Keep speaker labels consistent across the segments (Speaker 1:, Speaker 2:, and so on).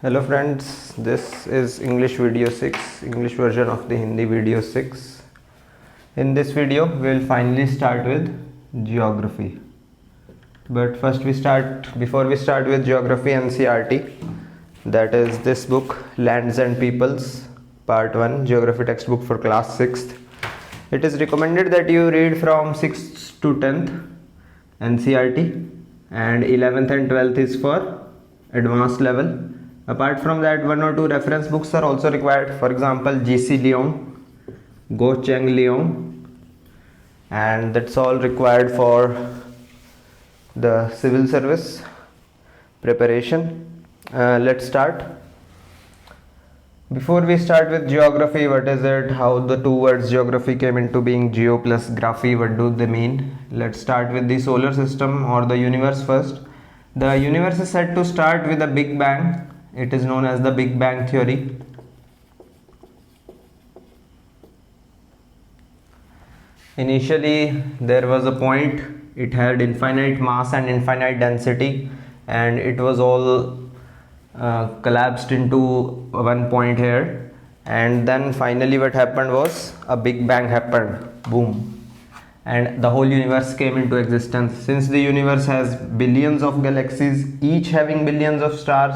Speaker 1: Hello friends, this is English video 6, English version of the Hindi video 6. In this video, we will finally start with geography. But before we start with geography NCERT, that is this book, Lands and Peoples, Part 1, Geography textbook for class 6th. It is recommended that you read from 6th to 10th NCERT and 11th and 12th is for advanced level. Apart from that, one or two reference books are also required. For example, G.C. Leong, Go Cheng Leong, and that's all required for the civil service preparation. Let's start. Before we start with geography, what is it? How the two words geography came into being? Geo plus graphy, what do they mean? Let's start with the solar system or the universe first. The universe is said to start with a Big Bang. It is known as the Big Bang theory. Initially, there was a point, it had infinite mass and infinite density, and it was all collapsed into one point here. And then finally what happened was a Big Bang happened, boom, and the whole universe came into existence. Since the universe has billions of galaxies, each having billions of stars,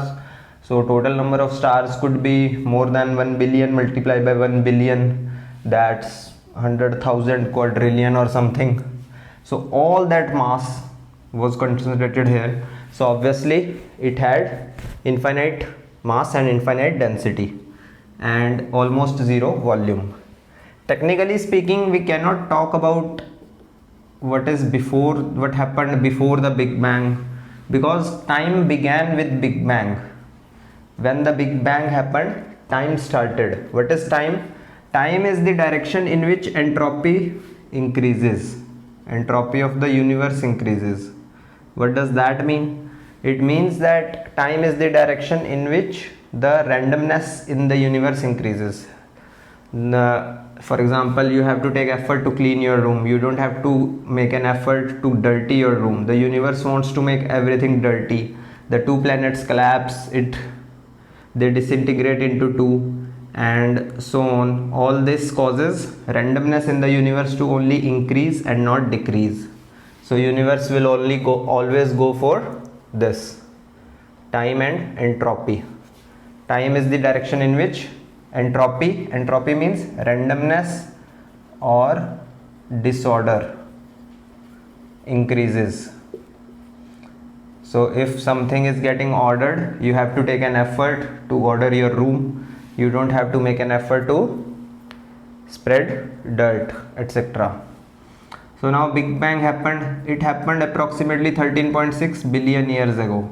Speaker 1: so total number of stars could be more than 1 billion multiplied by 1 billion, that's 100,000 quadrillion or something. So all that mass was concentrated here. So obviously it had infinite mass and infinite density and almost zero volume. Technically speaking, we cannot talk about what happened before the Big Bang, because time began with Big Bang. When the Big Bang happened, time started. What is time? Time is the direction in which entropy increases. Entropy of the universe increases. What does that mean? It means that time is the direction in which the randomness in the universe increases. For example, you have to take effort to clean your room. You don't have to make an effort to dirty your room. The universe wants to make everything dirty. The two planets collapse, they disintegrate into two, and so on. All this causes randomness in the universe to only increase and not decrease. So universe will always go for this, time and entropy. Time is the direction in which entropy means randomness or disorder increases. So if something is getting ordered, you have to take an effort to order your room. You don't have to make an effort to spread dirt, etc. So now Big Bang happened. It happened approximately 13.6 billion years ago.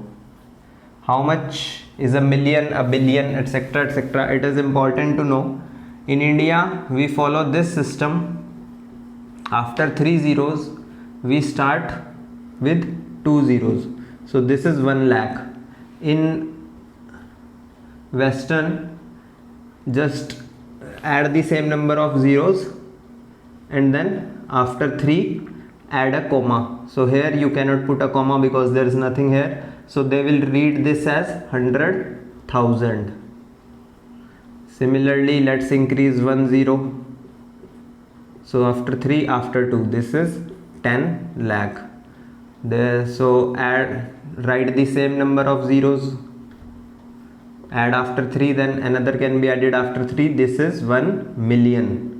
Speaker 1: How much is a million, a billion, etc., etc.? It is important to know. In India, we follow this system. After 3 zeros, we start with 2 zeros. So this is 1 lakh. In Western, just add the same number of zeros and then after 3 add a comma. So here you cannot put a comma because there is nothing here. So they will read this as 100,000. Similarly, let's increase 1 zero. So after 3, after 2, this is 10 lakh. So write the same number of zeros, add after 3, then another can be added after 3. This is 1 million.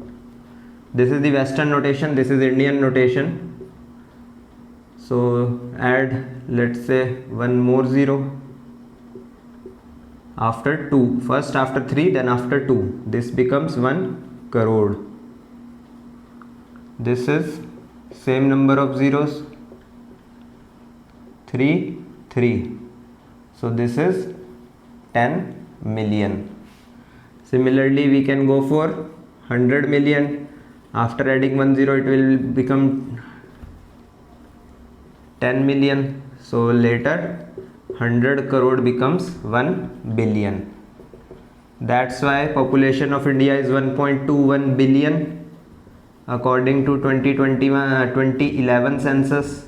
Speaker 1: This is the Western notation, this is Indian notation. So add, let's say, 1 more zero after 2. First after 3, then after 2. This becomes 1 crore. This is same number of zeros, 3, 3. So this is 10 million. Similarly, we can go for 100 million. After adding 1 zero, it will become 10 million. So later 100 crore becomes 1 billion. That's why population of India is 1.21 billion according to 2011 census.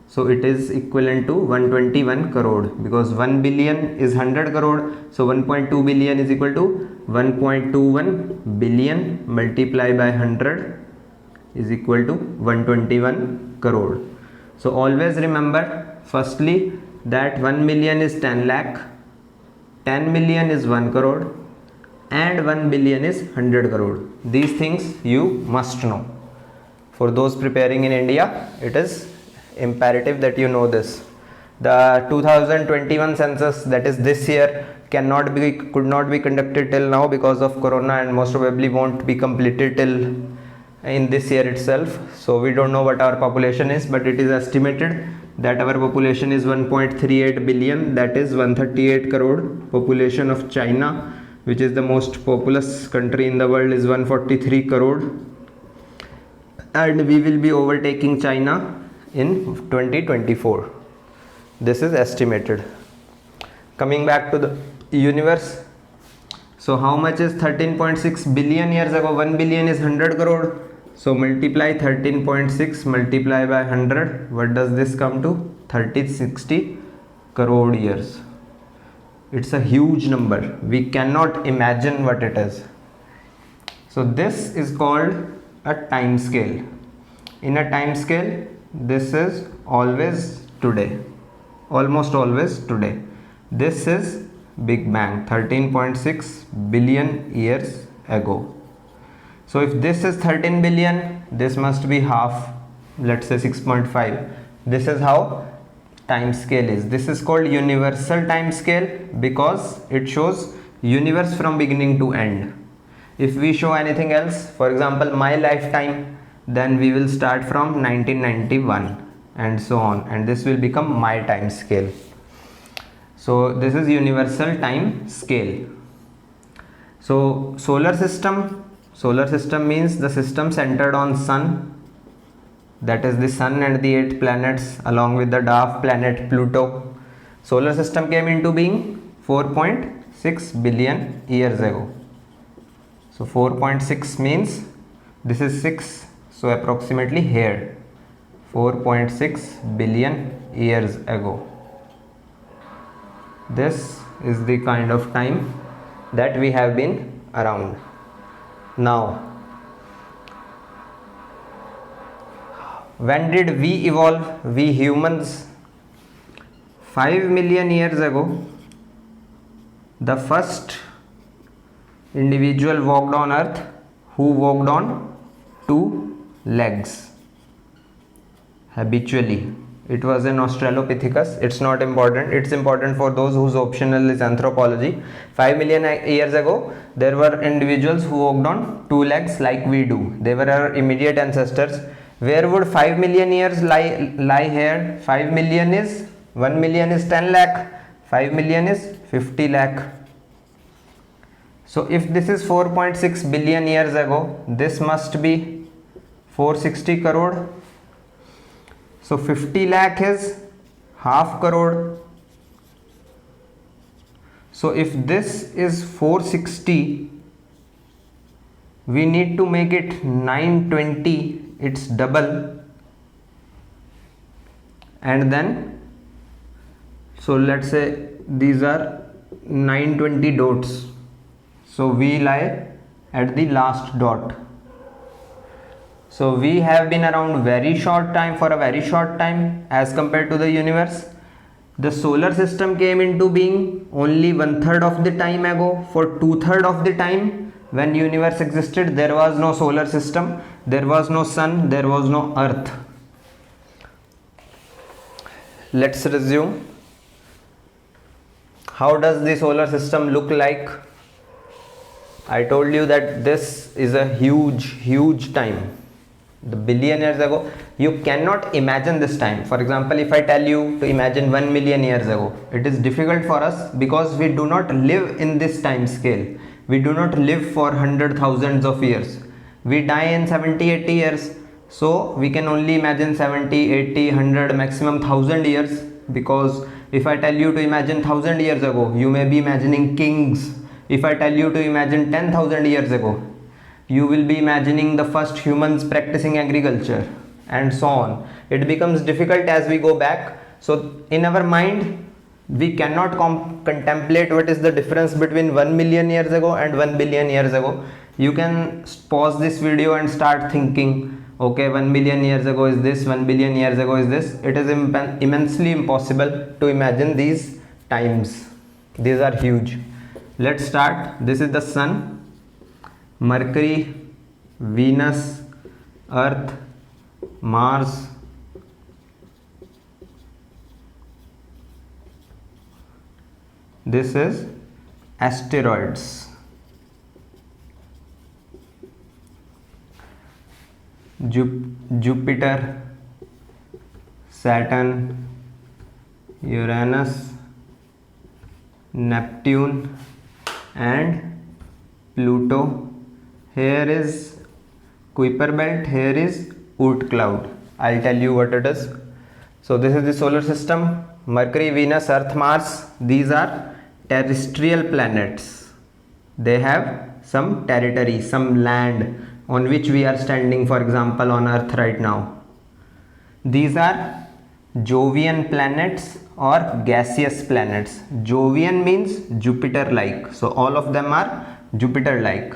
Speaker 1: So it is equivalent to 121 crore, because 1 billion is 100 crore. So 1.2 billion is equal to 1.21 billion multiplied by 100 is equal to 121 crore. So always remember, firstly, that 1 million is 10 lakh, 10 million is 1 crore, and 1 billion is 100 crore. These things you must know. For those preparing in India, it is imperative that you know this. The 2021 census, that is this year, could not be conducted till now because of corona, and most probably won't be completed till in this year itself. So we don't know what our population is, but it is estimated that our population is 1.38 billion, that is 138 crore. Population of China, which is the most populous country in the world, is 143 crore, and we will be overtaking China in 2024. This is estimated. Coming back to the universe, so how much is 13.6 billion years ago? 1 billion is 100 crore. So multiply 13.6 multiply by 100. What does this come to? 3060 crore years. It's a huge number. We cannot imagine what it is. So this is called a time scale. In a time scale, this is always today, almost always today. This is Big Bang, 13.6 billion years ago. So if this is 13 billion, this must be half, let's say 6.5. This is how time scale is. This is called universal time scale because it shows universe from beginning to end. If we show anything else, for example my lifetime, then we will start from 1991 and so on, and this will become my time scale. So this is universal time scale. So solar system means the system centered on sun, that is the sun and the 8 planets along with the dwarf planet Pluto. Solar system came into being 4.6 billion years ago. So 4.6 means this is 6, so approximately here 4.6 billion years ago. This is the kind of time that we have been around. Now, when did we evolve, we humans? 5 million years ago, the first individual walked on earth who walked on 2 legs habitually. It was an Australopithecus. It's not important. It's important for those whose optional is anthropology. 5 million years ago, there were individuals who walked on 2 legs like we do. They were our immediate ancestors. Where would 5 million years lie here? 5 million is, 1 million is 10 lakh. 5 million is 50 lakh. So if this is 4.6 billion years ago, this must be 460 crore. So 50 lakh is half crore. So if this is 460, we need to make it 920, it's double, and then so let's say these are 920 dots. So we lie at the last dot. So we have been around very short time, for a very short time as compared to the universe. The solar system came into being only 1/3 of the time ago. For 2/3 of the time when universe existed, there was no solar system, there was no sun, there was no earth. Let's resume. How does the solar system look like? I told you that this is a huge time. The billion years ago, you cannot imagine this time. For example, if I tell you to imagine 1 million years ago, it is difficult for us because we do not live in this time scale. We do not live for 100,000s of years. We die in 70-80 years. So we can only imagine 70, 80, 100, maximum 1000 years. Because if I tell you to imagine 1000 years ago, you may be imagining kings. If I tell you to imagine 10,000 years ago, you will be imagining the first humans practicing agriculture. and so on. It becomes difficult as we go back. So in our mind we cannot contemplate what is the difference between 1 million years ago and 1 billion years ago. You can pause this video and start thinking, okay, 1 million years ago is this, 1 billion years ago is this. It is immensely impossible to imagine these times. These are huge. Let's start. This is the sun, Mercury, Venus, Earth, Mars, this is asteroids, Jupiter, Saturn, Uranus, Neptune and Pluto. Here is Kuiper belt, here is Oort cloud. I'll tell you what it is. So this is the solar system. Mercury, Venus, Earth, Mars, these are terrestrial planets. They have some territory, some land on which we are standing, for example on Earth right now. These are Jovian planets or gaseous planets. Jovian means Jupiter like, so all of them are Jupiter like.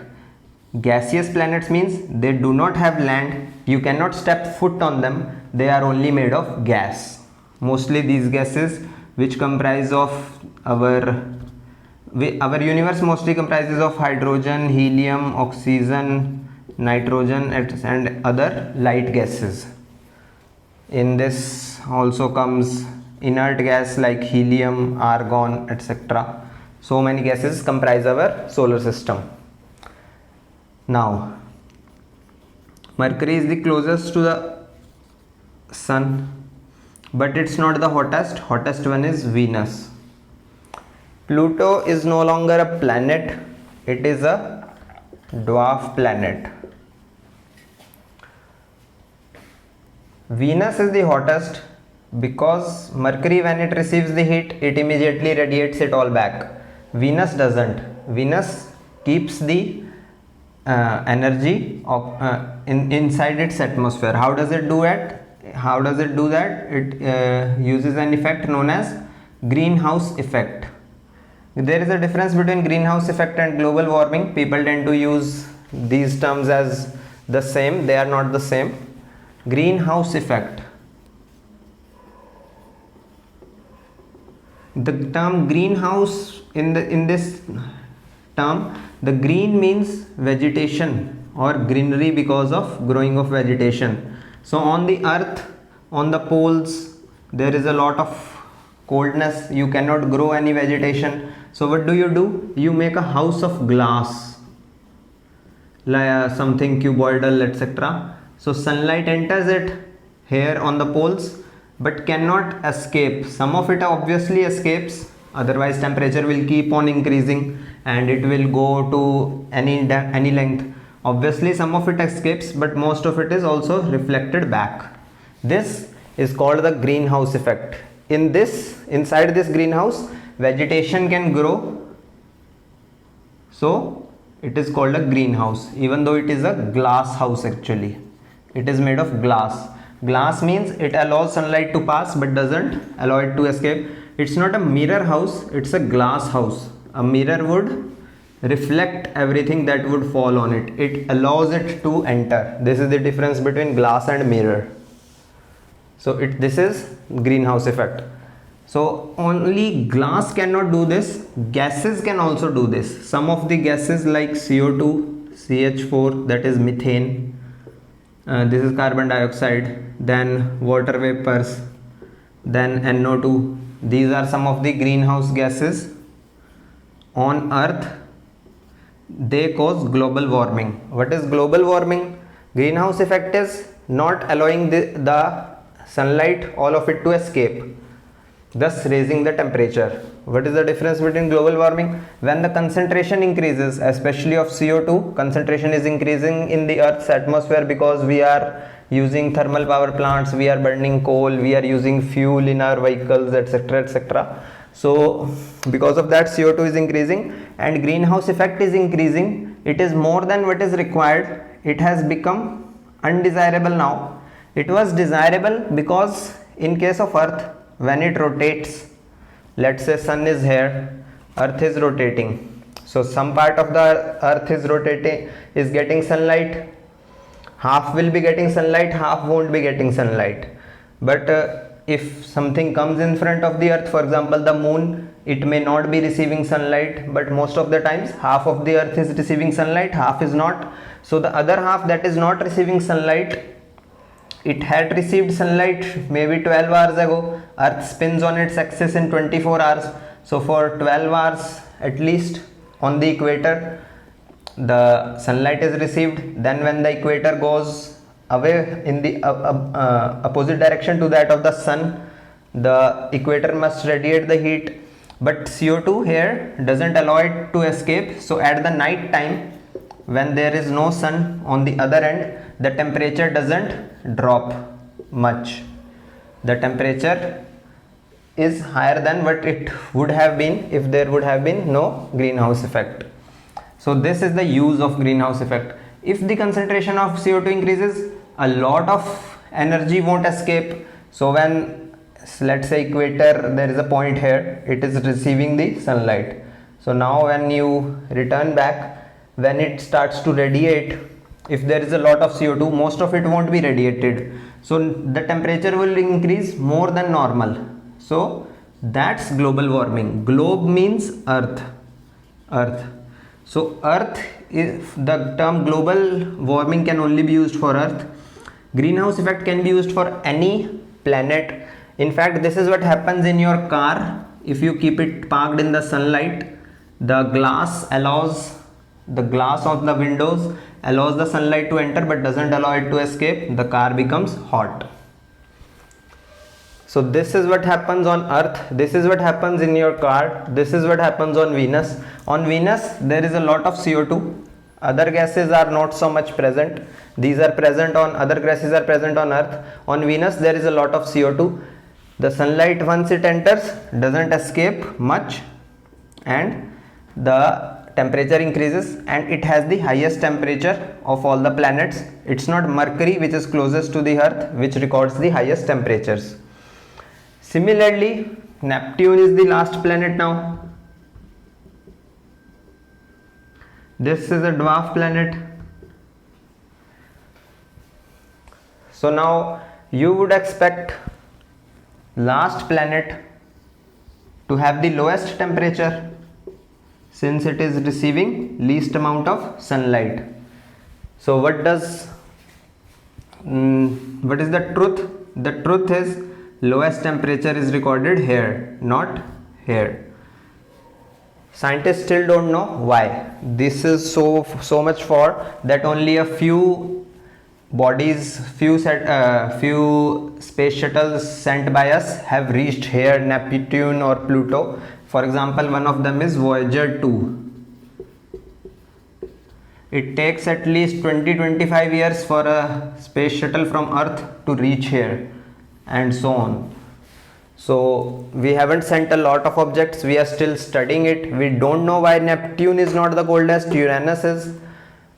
Speaker 1: Gaseous planets means they do not have land, you cannot step foot on them, they are only made of gas. Mostly these gases which comprise of our universe mostly comprises of hydrogen, helium, oxygen, nitrogen and other light gases. In this also comes inert gas like helium, argon, etc. So many gases comprise our solar system. Now Mercury is the closest to the sun, but it's not the hottest one is Venus. Pluto is no longer a planet, it is a dwarf planet. Venus is the hottest because Mercury, when it receives the heat, it immediately radiates it all back. Venus doesn't. Venus keeps the energy of, inside its atmosphere. How does it do it? It uses an effect known as greenhouse effect. There is a difference between greenhouse effect and global warming. People tend to use these terms as the same. They are not the same. Greenhouse effect. The term greenhouse, in this term, the green means vegetation or greenery because of growing of vegetation. So on the earth, on the poles, there is a lot of coldness, you cannot grow any vegetation. So what do? You make a house of glass, like something cuboidal, etc. So sunlight enters it here on the poles but cannot escape. Some of it obviously escapes, otherwise temperature will keep on increasing and it will go to any length. Obviously some of it escapes, but most of it is also reflected back. This is called the greenhouse effect. Inside this greenhouse, vegetation can grow, so it is called a greenhouse, even though it is a glass house. Actually it is made of glass. Glass means it allows sunlight to pass but doesn't allow it to escape. It's not a mirror house, it's a glass house. A mirror would reflect everything that would fall on it. It allows it to enter. This is the difference between glass and mirror. So this is greenhouse effect. So only glass cannot do this, gases can also do this. Some of the gases like CO2, CH4, that is methane, this is carbon dioxide, then water vapors, then NO2. These are some of the greenhouse gases on earth. They cause global warming. What is global warming? Greenhouse effect is not allowing the sunlight, all of it, to escape, thus raising the temperature. What is the difference between global warming? When the concentration increases, especially of CO2, concentration is increasing in the earth's atmosphere because we are using thermal power plants, we are burning coal, we are using fuel in our vehicles, etc., etc. So because of that, CO2 is increasing and greenhouse effect is increasing. It is more than what is required. It has become undesirable now. It was desirable because in case of Earth, when it rotates, let's say sun is here, Earth is rotating. So some part of the Earth is rotating, is getting sunlight. Half will be getting sunlight, half won't be getting sunlight. But if something comes in front of the Earth, for example the moon, it may not be receiving sunlight, but most of the times half of the Earth is receiving sunlight, half is not. So the other half that is not receiving sunlight, it had received sunlight maybe 12 hours ago. Earth spins on its axis in 24 hours. So for 12 hours at least on the equator, the sunlight is received. Then when the equator goes away in the opposite direction to that of the sun, the equator must radiate the heat. But CO2 here doesn't allow it to escape. So at the night time, when there is no sun on the other end, the temperature doesn't drop much. The temperature is higher than what it would have been if there would have been no greenhouse effect. So this is the use of greenhouse effect. If the concentration of CO2 increases, a lot of energy won't escape. So when, let's say equator, there is a point here, it is receiving the sunlight. So now when you return back, when it starts to radiate, if there is a lot of CO2, most of it won't be radiated. So the temperature will increase more than normal. So that's global warming. Globe means Earth. So Earth, if the term global warming can only be used for Earth. Greenhouse effect can be used for any planet. In fact, this is what happens in your car. If you keep it parked in the sunlight, the glass of the windows allows the sunlight to enter but doesn't allow it to escape. The car becomes hot. So this is what happens on Earth, this is what happens in your car, this is what happens on Venus. On Venus there is a lot of CO2. Other gases are not so much present. These are present on, other gases are present on Earth. On Venus there is a lot of CO2. The sunlight, once it enters, doesn't escape much, and the temperature increases, and it has the highest temperature of all the planets. It's not Mercury, which is closest to the Earth, which records the highest temperatures. Similarly, Neptune is the last planet now. This is a dwarf planet. So now you would expect last planet to have the lowest temperature, since it is receiving least amount of sunlight. So what is the truth? The truth is lowest temperature is recorded here, not here. Scientists still don't know why. This is so much for that only a few bodies, few space shuttles sent by us have reached here, Neptune or Pluto. For example, one of them is Voyager 2. It takes at least 20-25 years for a space shuttle from Earth to reach here, and so on. So we haven't sent a lot of objects, we are still studying it. We don't know why Neptune is not the coldest, Uranus is,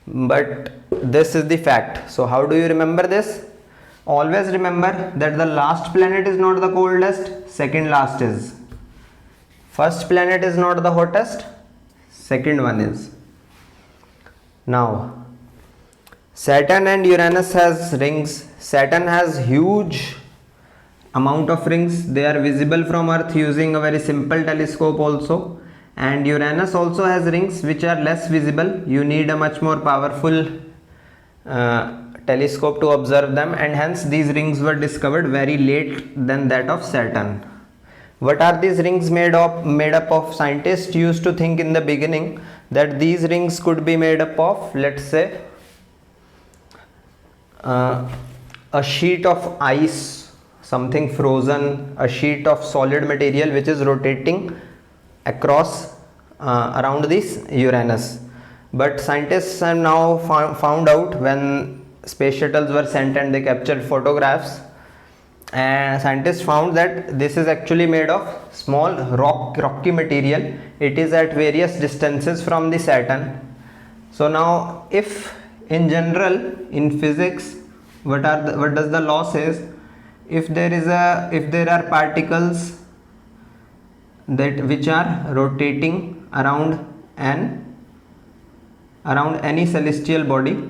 Speaker 1: but this is the fact. So how do you remember this? Always remember that the last planet is not the coldest, second last is. First planet is not the hottest, second one is. Now Saturn and Uranus has rings. Saturn has huge amount of rings. They are visible from Earth using a very simple telescope also. And Uranus also has rings which are less visible. You need a much more powerful telescope to observe them, and hence these rings were discovered very late than that of Saturn. What are these rings made up of? Scientists used to think in the beginning that these rings could be made up of, let's say, a sheet of ice, something frozen, a sheet of solid material which is rotating across around this Uranus. But scientists have now found out, when space shuttles were sent and they captured photographs, and scientists found that this is actually made of small rocky material. It is at various distances from the Saturn. So now, if in general in physics what does the law says? If there are particles that which are rotating around any celestial body,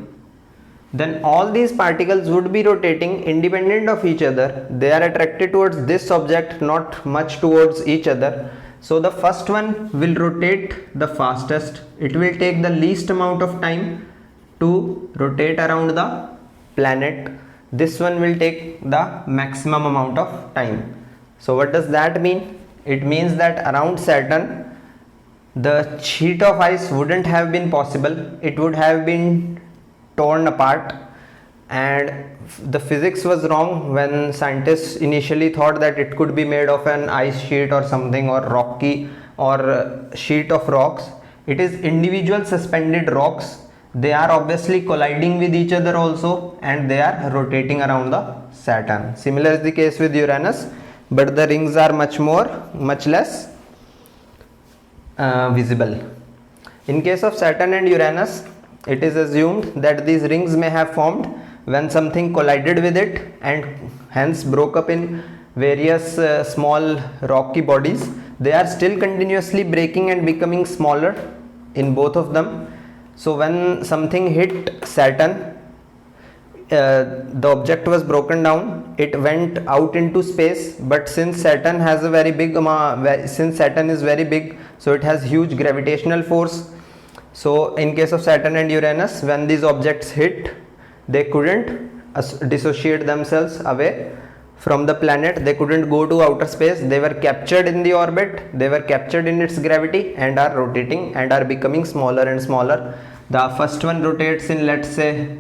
Speaker 1: then all these particles would be rotating independent of each other. They are attracted towards this object, not much towards each other. So the first one will rotate the fastest. It will take the least amount of time to rotate around the planet. This one will take the maximum amount of time. So what does that mean? It means that around Saturn the sheet of ice wouldn't have been possible. It would have been torn apart, and the physics was wrong when scientists initially thought that it could be made of an ice sheet or something, or rocky, or sheet of rocks. It is individual suspended rocks. They are obviously colliding with each other also, and they are rotating around the Saturn. Similar is the case with Uranus, but the rings are much less visible. In case of Saturn and Uranus, it is assumed that these rings may have formed when something collided with it and hence broke up in various small rocky bodies. They are still continuously breaking and becoming smaller in both of them. So when something hit Saturn, the object was broken down, it went out into space, but since Saturn has a very big since Saturn is very big, so it has huge gravitational force. So in case of Saturn and Uranus, when these objects hit, they couldn't dissociate themselves away from the planet. They couldn't go to outer space. They were captured in the orbit, they were captured in its gravity, and are rotating and are becoming smaller and smaller. The first one rotates in, let's say,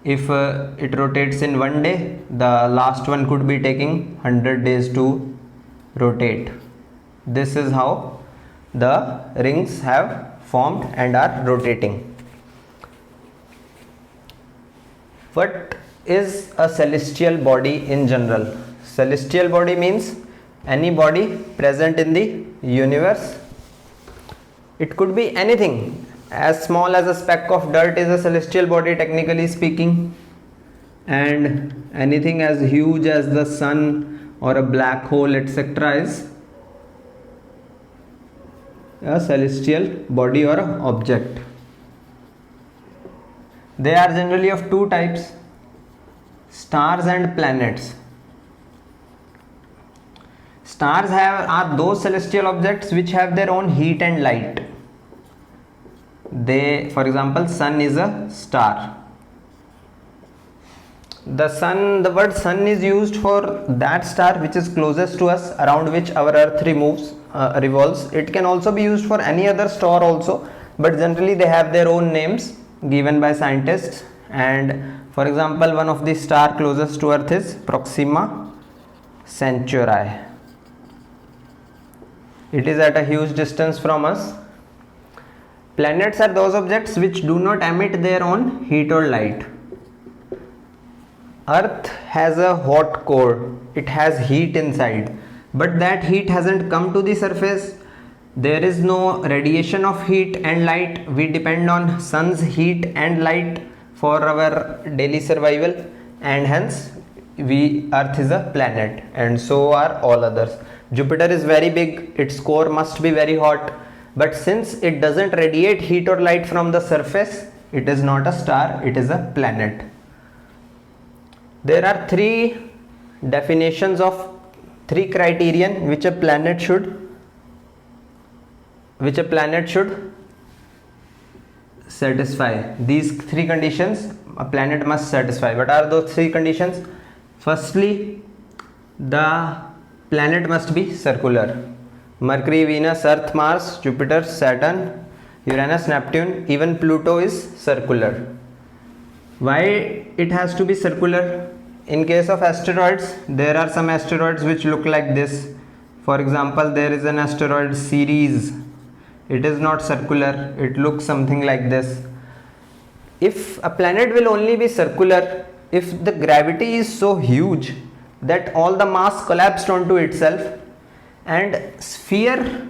Speaker 1: if it rotates in 1 day, the last one could be taking 100 days to rotate. This is how the rings have formed and are rotating. What is a celestial body in general? Celestial body means any body present in the universe. It could be anything. As small as a speck of dirt is a celestial body, technically speaking, and anything as huge as the sun or a black hole, etc., is a celestial body or object. They are generally of two types: stars and planets. Stars are those celestial objects which have their own heat and light. For example, sun is a star. The word sun is used for that star which is closest to us, around which our earth revolves. It can also be used for any other star also, but generally they have their own names given by scientists. And for example, one of the star closest to earth is Proxima Centauri. It is at a huge distance from us. Planets are those objects which do not emit their own heat or light. Earth has a hot core, it has heat inside, but that heat hasn't come to the surface. There is no radiation of heat and light. We depend on sun's heat and light for our daily survival, and hence Earth is a planet, and so are all others. Jupiter is very big, its core must be very hot, but since it doesn't radiate heat or light from the surface, it is not a star, it is a planet. There are three criterion which a planet should satisfy. These three conditions a planet must satisfy. What are those three conditions? Firstly, the planet must be circular. Mercury, Venus, Earth, Mars, Jupiter, Saturn, Uranus, Neptune, even Pluto is circular. Why it has to be circular? In case of asteroids, there are some asteroids which look like this. For example, there is an asteroid Ceres. It is not circular, it looks something like this. If a planet will only be circular, if the gravity is so huge that all the mass collapsed onto itself, and sphere,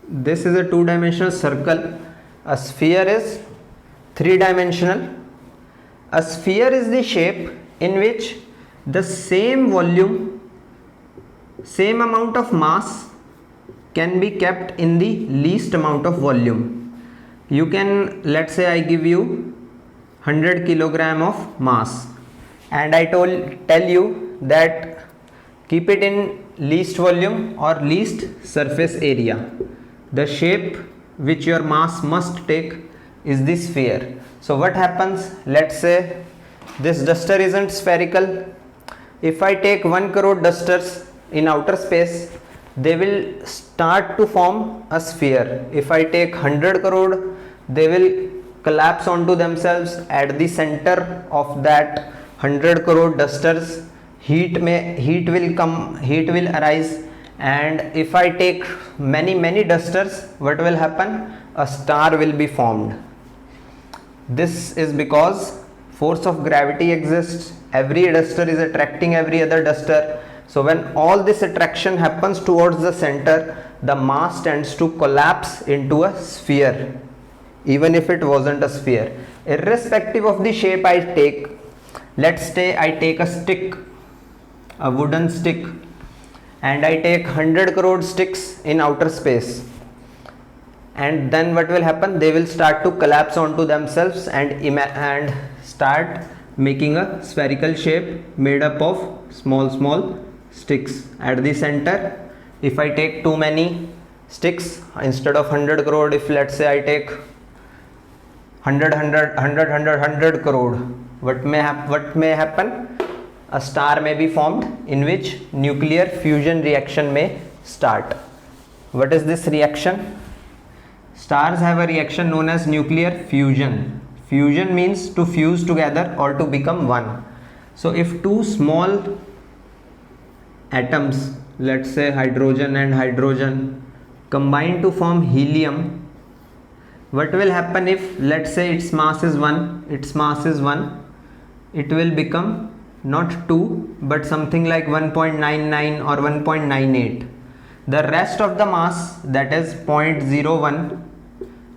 Speaker 1: this is a two-dimensional circle, a sphere is three-dimensional, A sphere is the shape in which the same volume, same amount of mass can be kept in the least amount of volume. You can, let's say I give you 100 kilogram of mass and I tell you that keep it in least volume or least surface area. The shape which your mass must take is the sphere. So what happens, let's say this duster isn't spherical. If I take 1 crore dusters in outer space, they will start to form a sphere. If I take 100 crore, they will collapse onto themselves. At the center of that 100 crore dusters, heat will arise, and if I take many dusters, what will happen? A star will be formed. This is because force of gravity exists. Every duster is attracting every other duster. So when all this attraction happens towards the center, the mass tends to collapse into a sphere, even if it wasn't a sphere. Irrespective of the shape I take, let's say I take a stick, a wooden stick, and I take 100 crore sticks in outer space, and then what will happen? They will start to collapse onto themselves and start making a spherical shape made up of small sticks. At the center, if I take too many sticks, instead of 100 crore, if let's say I take 100 crore, what may happen? A star may be formed in which nuclear fusion reaction may start. What is this reaction? Stars have a reaction known as nuclear fusion. Fusion means to fuse together or to become one. So if two small atoms, let's say hydrogen and hydrogen, combine to form helium, what will happen if, let's say, its mass is 1, it will become not 2 but something like 1.99 or 1.98. The rest of the mass, that is 0.01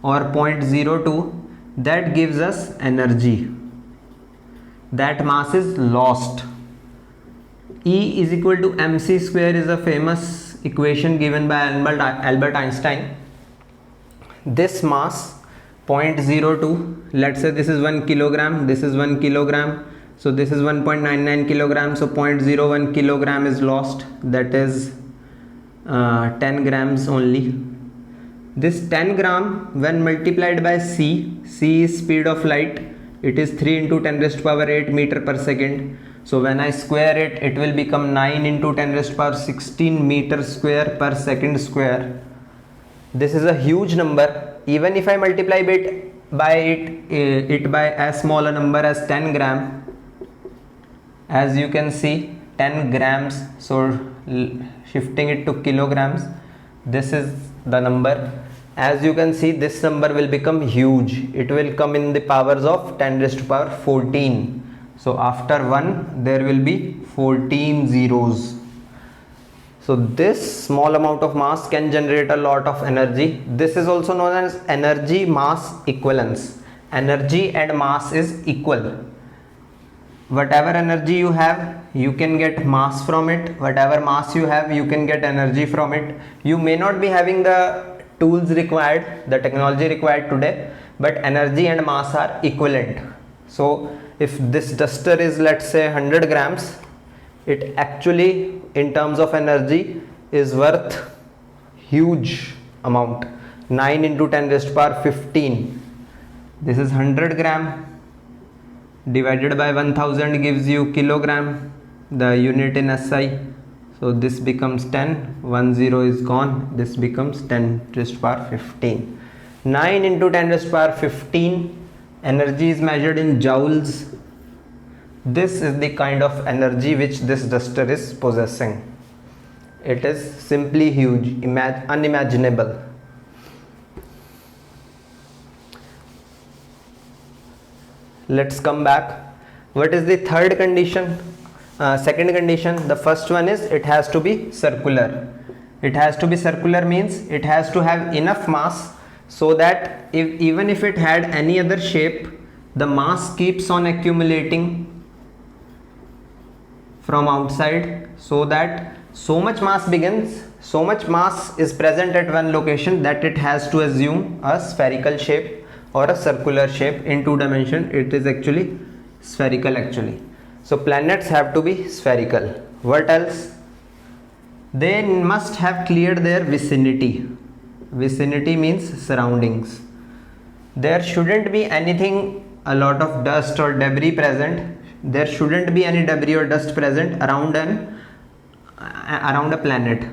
Speaker 1: or 0.02, that gives us energy. That mass is lost. E is equal to mc square is a famous equation given by Albert Einstein. This mass 0.02, let's say this is 1 kilogram, this is 1 kilogram, so this is 1.99 kilogram, so 0.01 kilogram is lost, that is 10 grams only. This 10 gram when multiplied by c is speed of light, it is 3 into 10 raised to power 8 meter per second. So when I square it, it will become 9 into 10 raised to power 16 meter square per second square. This is a huge number. Even if I multiply it by as small a number as 10 gram, as you can see 10 grams, so shifting it to kilograms, this is the number. As you can see, this number will become huge. It will come in the powers of 10 raised to power 14. So after 1 there will be 14 zeros. So this small amount of mass can generate a lot of energy. This is also known as energy mass equivalence. Energy and mass is equal. Whatever energy you have, you can get mass from it. Whatever mass you have, you can get energy from it. You may not be having the tools required, the technology required today, but energy and mass are equivalent. So if this duster is, let's say, 100 grams, it actually in terms of energy is worth huge amount, 9 into 10 raised to power 15. This is 100 gram divided by 1000 gives you kilogram, the unit in SI. So this becomes 10, 1 0 is gone, this becomes 10 raised to power 15. 9 into 10 raised to power 15, energy is measured in joules. This is the kind of energy which this duster is possessing. It is simply huge, unimaginable. Let's come back. What is the third condition? Second condition. The first one is it has to be circular. It has to be circular means it has to have enough mass so that even if it had any other shape, the mass keeps on accumulating from outside, so that so much mass is present at one location that it has to assume a spherical shape or a circular shape. In 2 dimension it is actually spherical actually. So planets have to be spherical. What else? They must have cleared their vicinity. Vicinity means surroundings. There shouldn't be anything, a lot of dust or debris present. There shouldn't be any debris or dust present around a planet.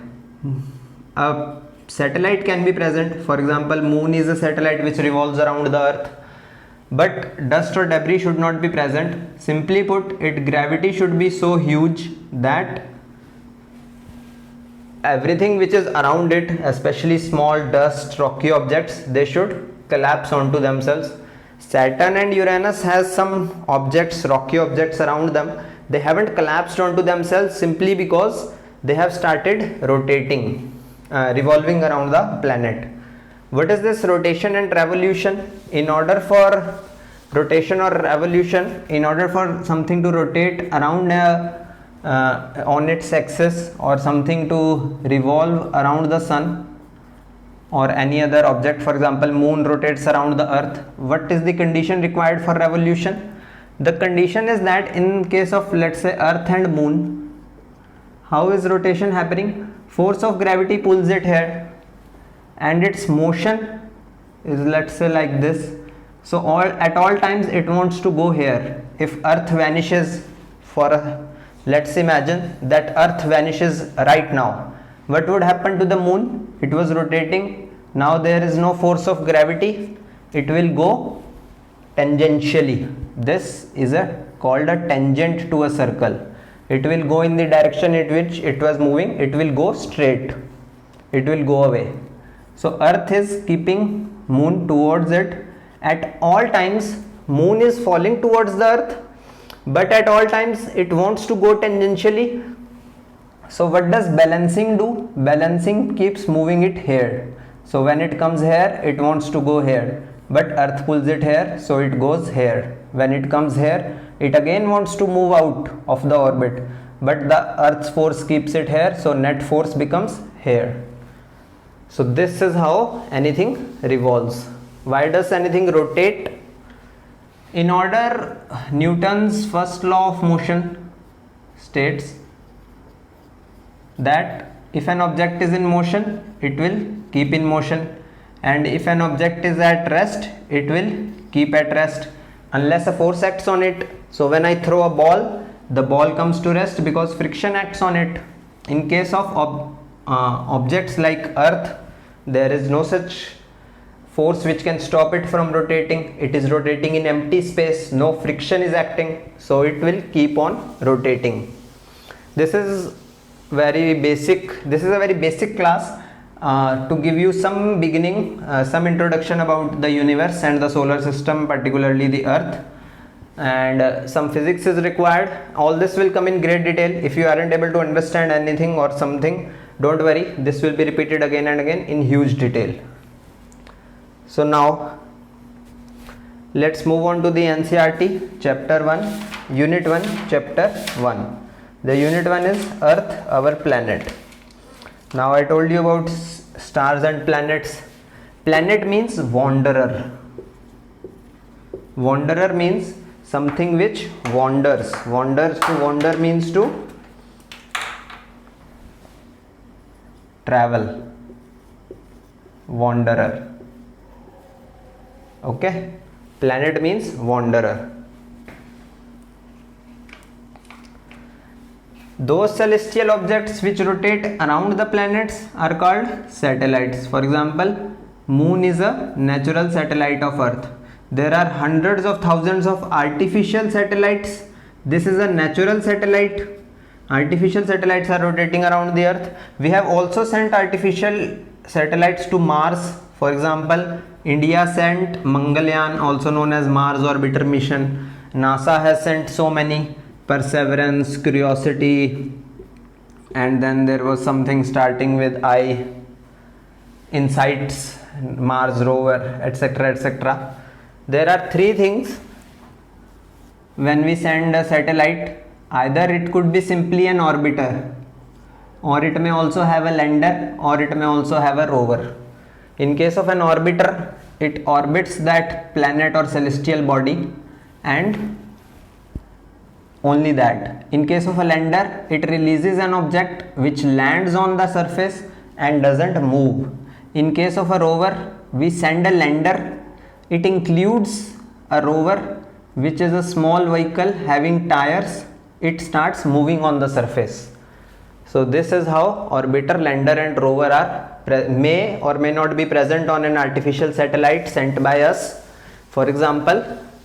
Speaker 1: A satellite can be present. For example, moon is a satellite which revolves around the earth, but dust or debris should not be present. Simply put, its gravity should be so huge that everything which is around it, especially small dust, rocky objects, they should collapse onto themselves. Saturn and Uranus has some objects, rocky objects around them. They haven't collapsed onto themselves simply because they have started rotating, revolving around the planet. What is this rotation and revolution? In order for rotation or revolution, in order for something to rotate around on its axis, or something to revolve around the sun or any other object, for example moon rotates around the earth, what is the condition required for revolution? The condition is that in case of, let's say, earth and moon, how is rotation happening? Force of gravity pulls it here and its motion is, let's say, like this. So at all times it wants to go here. If earth vanishes let's imagine that earth vanishes right now, what would happen to the moon? It was rotating. Now there is no force of gravity. It will go tangentially. This is called a tangent to a circle. It will go in the direction in which it was moving. It will go straight. It will go away. So earth is keeping moon towards it. At all times moon is falling towards the earth, but at all times it wants to go tangentially. So what does balancing do? Balancing keeps moving it here. So when it comes here, it wants to go here, but earth pulls it here, so it goes here. When it comes here, it again wants to move out of the orbit, but the earth's force keeps it here, so net force becomes here. So this is how anything revolves. Why does anything rotate? In order, Newton's first law of motion states that if an object is in motion, it will keep in motion, and if an object is at rest, it will keep at rest unless a force acts on it. So when I throw a ball, the ball comes to rest because friction acts on it. In case of objects like earth, there is no such force which can stop it from rotating. It is rotating in empty space, no friction is acting, so it will keep on rotating. This is a very basic class to give you some beginning, some introduction about the universe and the solar system, particularly the earth, and some physics is required. All this will come in great detail. If you aren't able to understand anything or something, don't worry, this will be repeated again and again in huge detail. So now let's move on to the NCERT chapter 1, unit 1, chapter 1. The unit 1 is Earth, our planet. Now I told you about stars and planets. Planet means wanderer. Wanderer means something which wanders. To wander means to travel. Wanderer. Okay, planet means wanderer. Those celestial objects which rotate around the planets are called satellites. For example, moon is a natural satellite of earth. There are hundreds of thousands of artificial satellites. This is a natural satellite. Artificial satellites are rotating around the earth. We have also sent artificial satellites to Mars. For example, India sent Mangalyaan, also known as Mars Orbiter mission. NASA has sent so many: Perseverance, Curiosity, and then there was something starting with I, Insights, Mars rover, etc., etc. There are three things when we send a satellite, either it could be simply an orbiter, or it may also have a lander, or it may also have a rover. In case of an orbiter, it orbits that planet or celestial body, and only that. In case of a lander, it releases an object which lands on the surface and doesn't move. In case of a rover, we send a lander. It includes a rover, which is a small vehicle having tires. It starts moving on the surface. So this is how orbiter, lander and rover are may or may not be present on an artificial satellite sent by us. For example,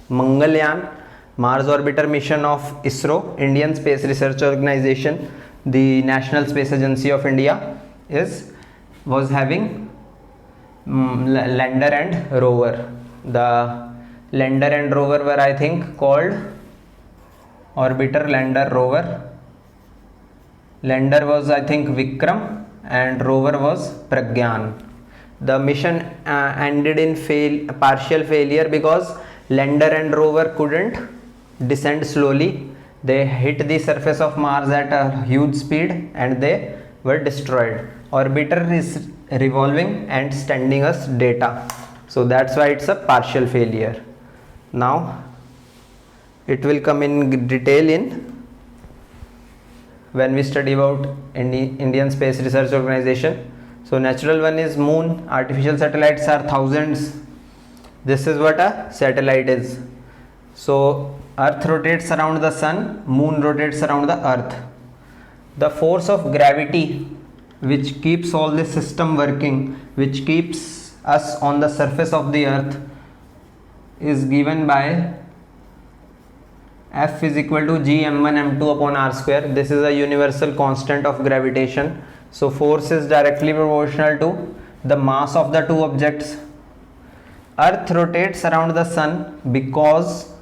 Speaker 1: Mangalyaan, Mars orbiter mission of ISRO, Indian Space Research Organization, the National Space Agency of India, was having lander and rover. The lander and rover were, I think, called orbiter, lander, rover. Lander was, I think, Vikram, and rover was Pragyan. The mission ended in partial failure because lander and rover couldn't descend slowly. They hit the surface of Mars at a huge speed and they were destroyed. Orbiter is revolving and sending us data, so that's why it's a partial failure. Now it will come in detail in when we study about Indian Space Research Organization. So natural one is moon, artificial satellites are thousands. This is what a satellite is. So earth rotates around the sun, moon rotates around the earth. The force of gravity which keeps all this system working, which keeps us on the surface of the earth, is given by F is equal to G m1 m2 upon r square. This is a universal constant of gravitation. So force is directly proportional to the mass of the two objects. Earth rotates around the sun because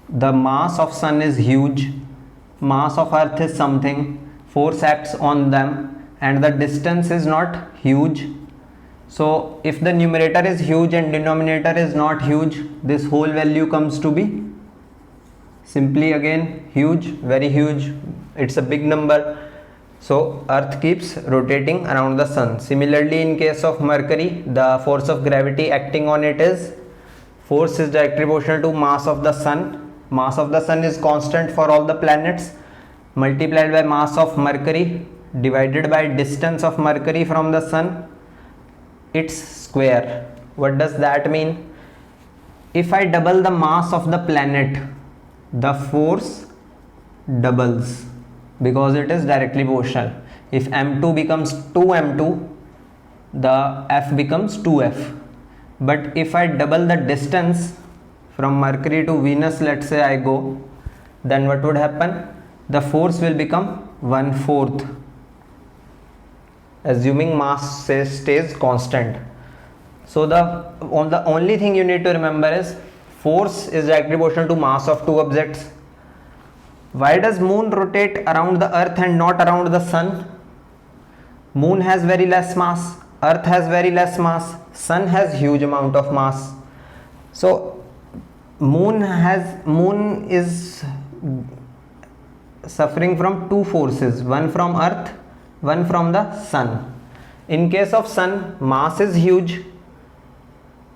Speaker 1: the mass of sun is huge, mass of earth is something, force acts on them, and the distance is not huge. So if the numerator is huge and denominator is not huge, this whole value comes to be simply again huge, very huge. It's a big number. So earth keeps rotating around the sun. Similarly, in case of Mercury, the force of gravity acting on it is, force is directly proportional to mass of the sun. Mass of the sun is constant for all the planets, multiplied by mass of Mercury divided by distance of Mercury from the sun, its square. What does that mean? If I double the mass of the planet, the force doubles because it is directly proportional. If m2 becomes 2m2, the F becomes 2F. But if I double the distance from Mercury to Venus, let's say I go, then what would happen? The force will become 1/4, assuming mass stays constant. So the only thing you need to remember is force is directly proportional to mass of two objects. Why does moon rotate around the earth and not around the sun? Moon has very less mass, earth has very less mass, sun has huge amount of mass. So moon is suffering from two forces, one from earth, one from the sun. In case of sun, mass is huge,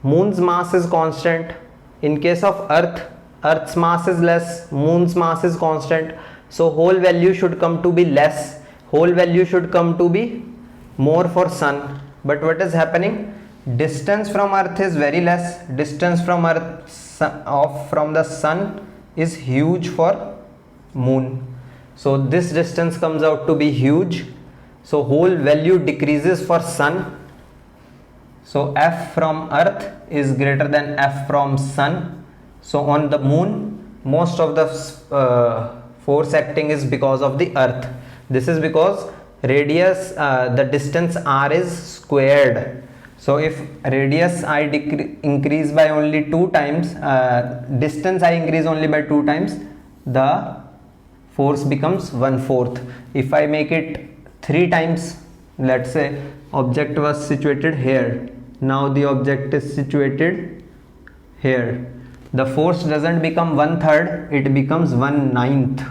Speaker 1: moon's mass is constant. In case of earth, earth's mass is less, moon's mass is constant. So whole value should come to be less, whole value should come to be more for sun. But what is happening? Distance from earth is very less, distance from from the sun is huge for moon. So this distance comes out to be huge, so whole value decreases for sun. So F from earth is greater than F from sun. So on the moon, most of the force acting is because of the earth. This is because radius, the distance r is squared. So if radius I increase by only 2 times, distance I increase only by 2 times, the force becomes 1/4. If I make it 3 times, let's say object was situated here, now the object is situated here, the force doesn't become 1/3, it becomes 1/9.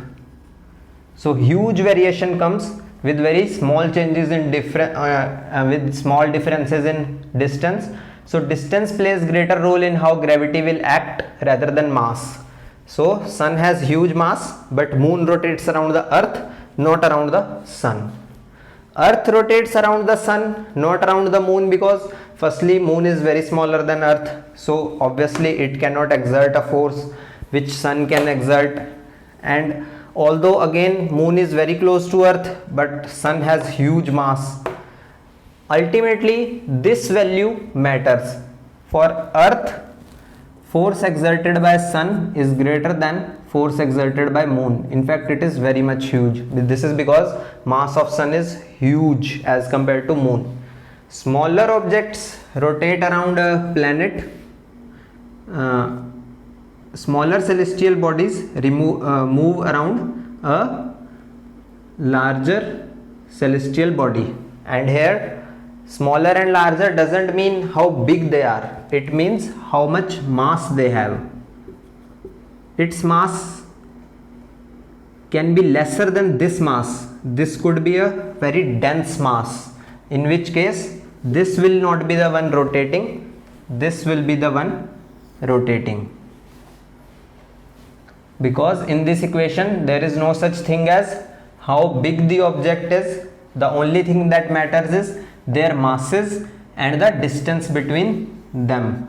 Speaker 1: So huge variation comes with very small changes in with small differences in distance. So distance plays greater role in how gravity will act rather than mass. So sun has huge mass, but moon rotates around the earth, not around the sun. Earth rotates around the sun, not around the moon, because firstly moon is very smaller than earth, so obviously it cannot exert a force which sun can exert. And although again moon is very close to earth, but sun has huge mass. Ultimately this value matters. For earth, force exerted by sun is greater than force exerted by moon. In fact, it is very much huge. This is because mass of sun is huge as compared to moon. Smaller objects rotate around a planet. Smaller celestial bodies move around a larger celestial body. And here smaller and larger doesn't mean how big they are, it means how much mass they have. Its mass can be lesser than this mass. This could be a very dense mass, in which case this will not be the one rotating, this will be the one rotating. Because in this equation there is no such thing as how big the object is. The only thing that matters is their masses and the distance between them.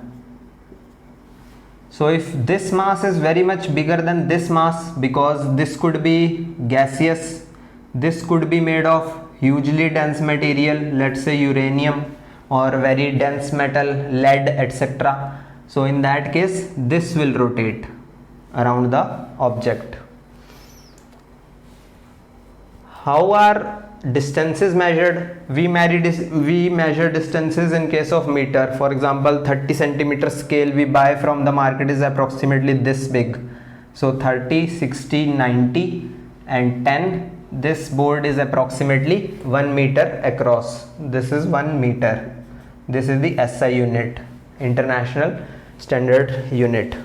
Speaker 1: So if this mass is very much bigger than this mass, because this could be gaseous, this could be made of hugely dense material, let's say uranium, or very dense metal, lead, etc. So in that case this will rotate around the object. How are distances measured? We measure distances in case of meter. For example, 30 centimeter scale we buy from the market is approximately this big. So 30, 60, 90 and 10. This board is approximately 1 meter across. This is 1 meter. This is the SI unit, International Standard Unit.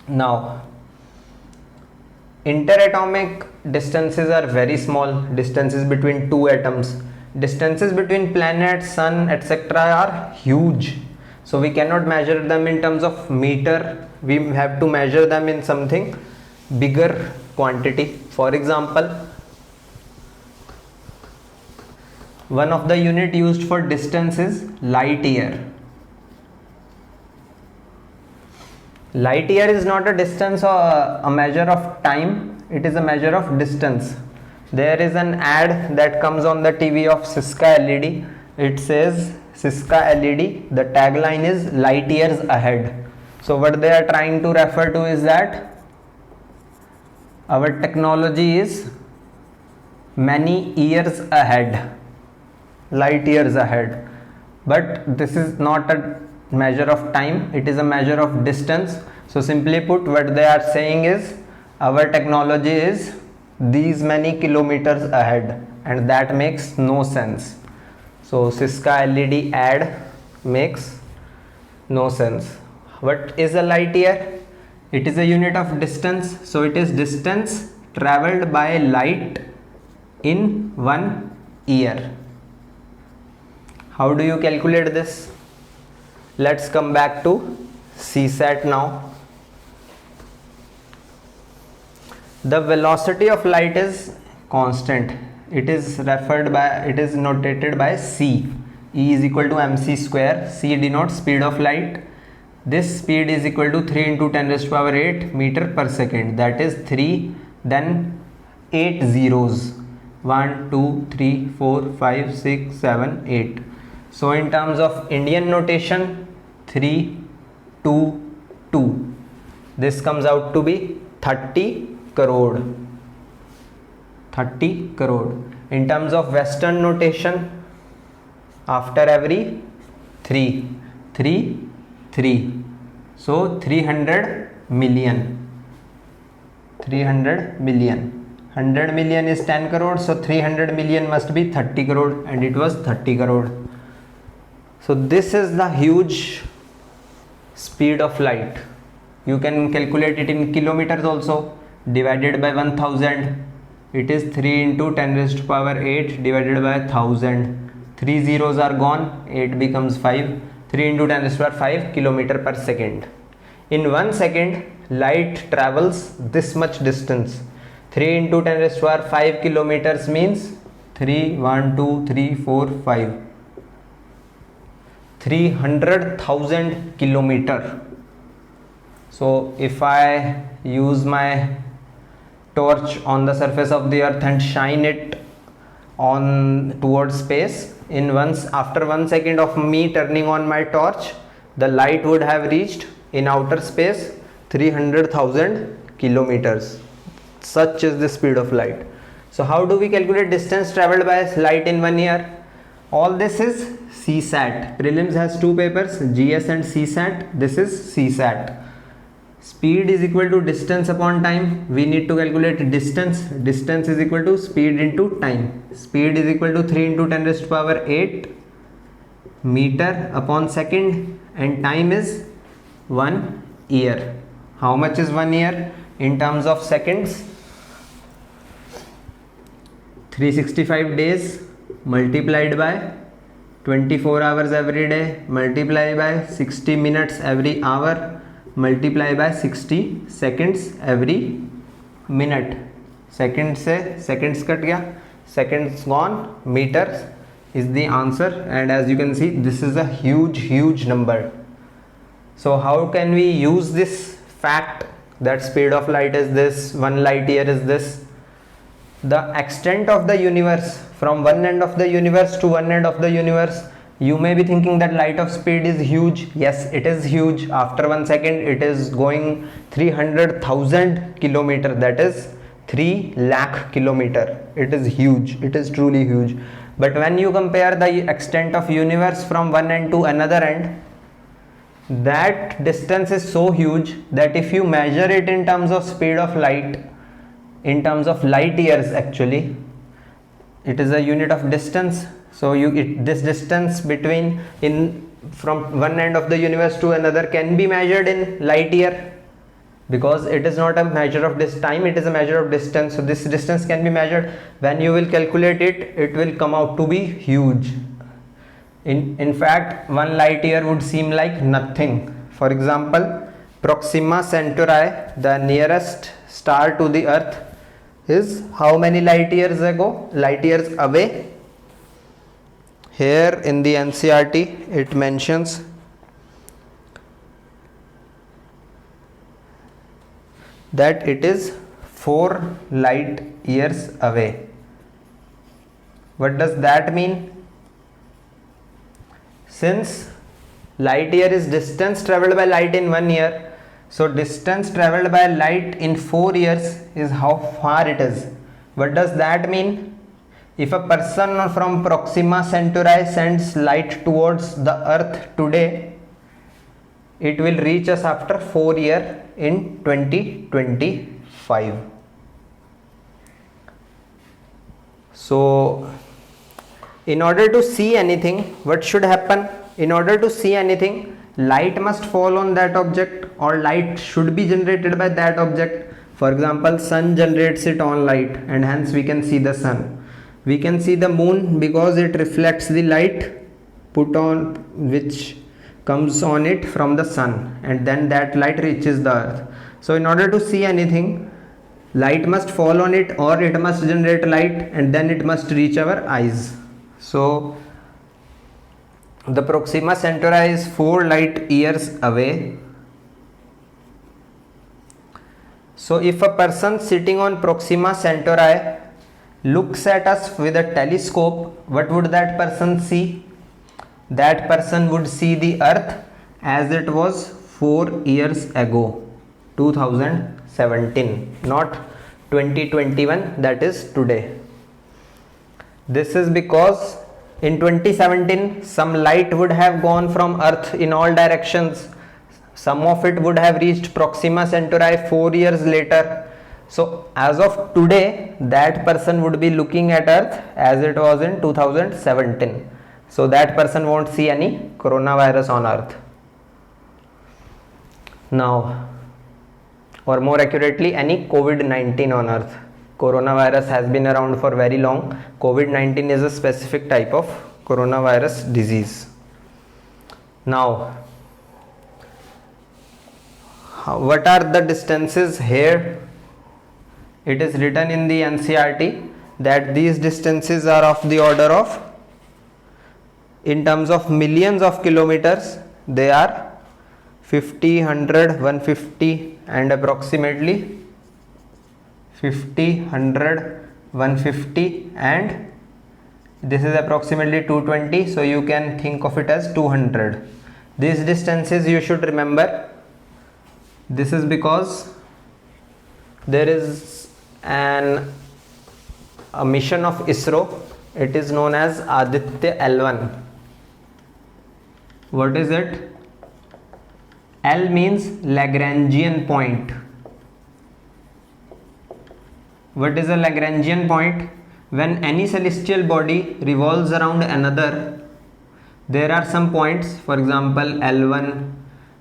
Speaker 1: Now interatomic distances are very small, distances between two atoms. Distances between planets, sun, etc. are huge. So we cannot measure them in terms of meter, we have to measure them in something bigger quantity. For example, one of the unit used for distance is light year. Light year is not a distance or a measure of time, it is a measure of distance. There is an ad that comes on the TV of Syska LED. It says Syska LED, the tagline is light years ahead. So what they are trying to refer to is that our technology is many years ahead, light years ahead. But this is not a measure of time, it is a measure of distance. So simply put, what they are saying is our technology is these many kilometers ahead, and that makes no sense. So Syska LED ad makes no sense. What is a light year? It is a unit of distance, so it is distance traveled by light in 1 year. How do you calculate this? Let's come back to CSAT now. The velocity of light is constant. It is notated by C. E is equal to mc square. C denotes speed of light. This speed is equal to 3 into 10 raised to power 8 meter per second. That is 3, then 8 zeros. 1, 2, 3, 4, 5, 6, 7, 8. So in terms of Indian notation, 3, 2, 2. This comes out to be 30 crore. 30 crore. In terms of Western notation, after every 3, 3, 3. So 300 million. 300 million. 100 million is 10 crore. So 300 million must be 30 crore, and it was 30 crore. So this is the huge speed of light. You can calculate it in kilometers also. Divided by 1000, it is 3 into 10 raised to power 8 divided by 1000. 3 zeros are gone, 8 becomes 5. 3 into 10 raised to power 5 kilometer per second. In 1 second, light travels this much distance. 3 into 10 raised to power 5 kilometers means 3, 1, 2, 3, 4, 5. 300,000 kilometer. So if I use my torch on the surface of the earth and shine it on towards space, after 1 second of me turning on my torch, the light would have reached in outer space 300,000 kilometers. Such is the speed of light. So how do we calculate distance traveled by light in 1 year? All this is CSAT. Prelims has 2 papers, GS and CSAT. This is CSAT. Speed is equal to distance upon time. We need to calculate distance. Distance is equal to speed into time. Speed is equal to 3 into 10 raised to power 8 meter upon second, and time is 1 year. How much is 1 year in terms of seconds? 365 days multiplied by 24 hours every day, multiply by 60 minutes every hour, multiply by 60 seconds every minute. Second से seconds cut गया, seconds gone, meters is the answer. And as you can see, this is a huge number. So how can we use this fact that speed of light is this, 1 light year is this? The extent of the universe, from one end of the universe to one end of the universe, you may be thinking that light of speed is huge. Yes, it is huge. After 1 second, it is going 300,000 kilometer, that is 3 lakh kilometer. It is huge. It is truly huge. But when you compare the extent of universe from one end to another end, that distance is so huge that if you measure it in terms of speed of light, in terms of light years, actually it is a unit of distance. So this distance from one end of the universe to another can be measured in light year, because it is not a measure of this time, it is a measure of distance. So this distance can be measured. When you will calculate it, it will come out to be huge. In fact, 1 light year would seem like nothing. For example, Proxima Centauri, the nearest star to the earth, is how many light years away? Here in the NCERT it mentions that it is 4 light years away. What does that mean? Since light year is distance traveled by light in 1 year, so distance traveled by light in 4 years is how far it is. What does that mean? If a person from Proxima Centauri sends light towards the earth today, it will reach us after 4 years in 2025. So in order to see anything, what should happen? In order to see anything, light must fall on that object, or light should be generated by that object. For example, sun generates its own light, and hence we can see the sun. We can see the moon because it reflects the light which comes on it from the sun, and then that light reaches the earth. So in order to see anything, light must fall on it, or it must generate light, and then it must reach our eyes. So the Proxima Centauri is 4 light years away. So if a person sitting on Proxima Centauri looks at us with a telescope, what would that person see? That person would see the earth as it was 4 years ago, 2017, not 2021, that is today. This is because in 2017 some light would have gone from earth in all directions. Some of it would have reached Proxima Centauri 4 years later. So as of today, that person would be looking at earth as it was in 2017. So that person won't see any coronavirus on earth. Now or more accurately any COVID-19 on earth. Coronavirus has been around for very long. COVID-19 is a specific type of coronavirus disease. Now, what are the distances here? It is written in the NCERT that these distances are of the order of, in terms of millions of kilometers, they are 50, 100, 150 and approximately 50, 100, 150 and this is approximately 220, so you can think of it as 200. These distances you should remember. This is because there is a mission of ISRO. It is known as Aditya L1. What is it? L means Lagrangian point. What is a Lagrangian point? When any celestial body revolves around another, there are some points, for example L1,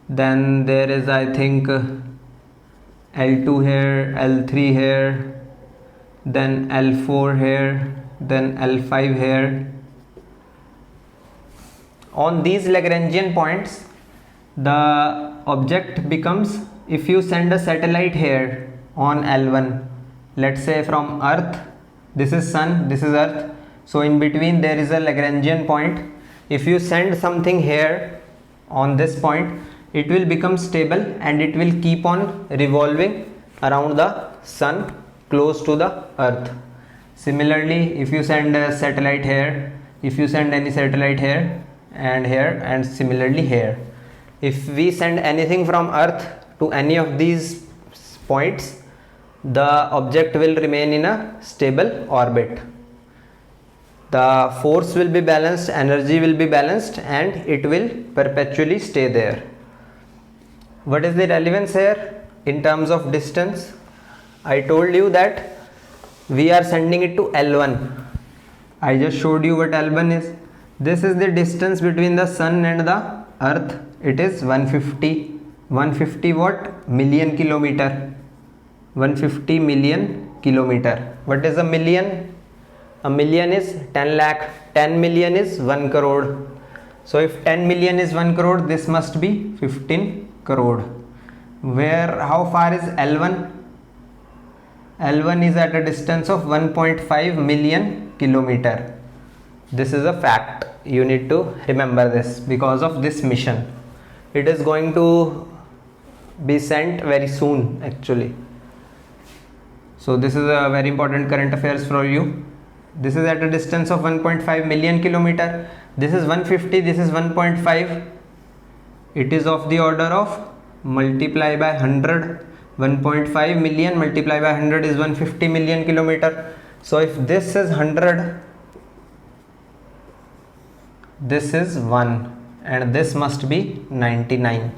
Speaker 1: then there is I think L2 here, L3 here, then L4 here, then L5 here. On these Lagrangian points, the object becomes, if you send a satellite here on L1, let's say from Earth, this is Sun, this is Earth, so in between there is a Lagrangian point. If you send something here on this point, it will become stable and it will keep on revolving around the Sun close to the Earth. Similarly, if you send a satellite here, if you send any satellite here and similarly here, if we send anything from Earth to any of these points, the object will remain in a stable orbit. The force will be balanced, energy will be balanced and it will perpetually stay there. What is the relevance here in terms of distance? I told you that we are sending it to L1. I just showed you what L1 is. This is the distance between the Sun and the Earth. It is 150. 150 what? Million kilometer. 150 million kilometer. What is a million? A million is 10 lakh. 10 million is 1 crore. So if 10 million is 1 crore, this must be 15 crore. How far is L1? L1 is at a distance of 1.5 million kilometer. This is a fact. You need to remember this because of this mission. It is going to be sent very soon actually. So this is a very important current affairs for you. This is at a distance of 1.5 million kilometer. This is 150, this is 1.5. It is of the order of multiply by 100. 1.5 million multiply by 100 is 150 million kilometer. So if this is 100, this is 1 and this must be 99.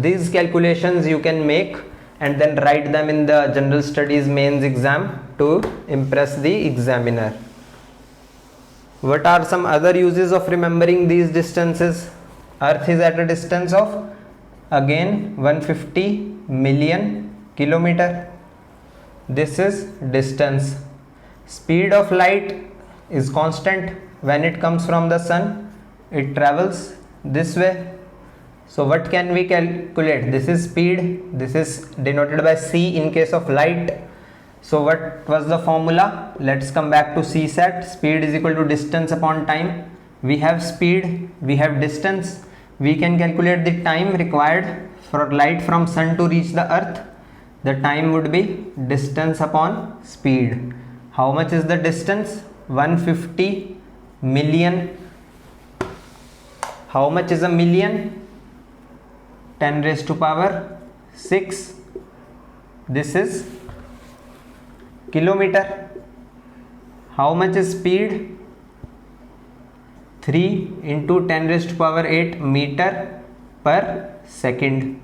Speaker 1: These calculations you can make and then write them in the general studies mains exam to impress the examiner. What are some other uses of remembering these distances? Earth is at a distance of again 150 million kilometer. This is distance. Speed of light is constant. When it comes from the Sun, it travels this way. So what can we calculate? This is speed. This is denoted by c in case of light. So what was the formula? Let's come back to CSAT. Speed is equal to distance upon time. We have speed, we have distance. We can calculate the time required for light from Sun to reach the Earth. The time would be distance upon speed. How much is the distance? 150 million. How much is a million? 10 raised to power 6. This is kilometer. How much is speed? 3 into 10 raised to power 8 meter per second.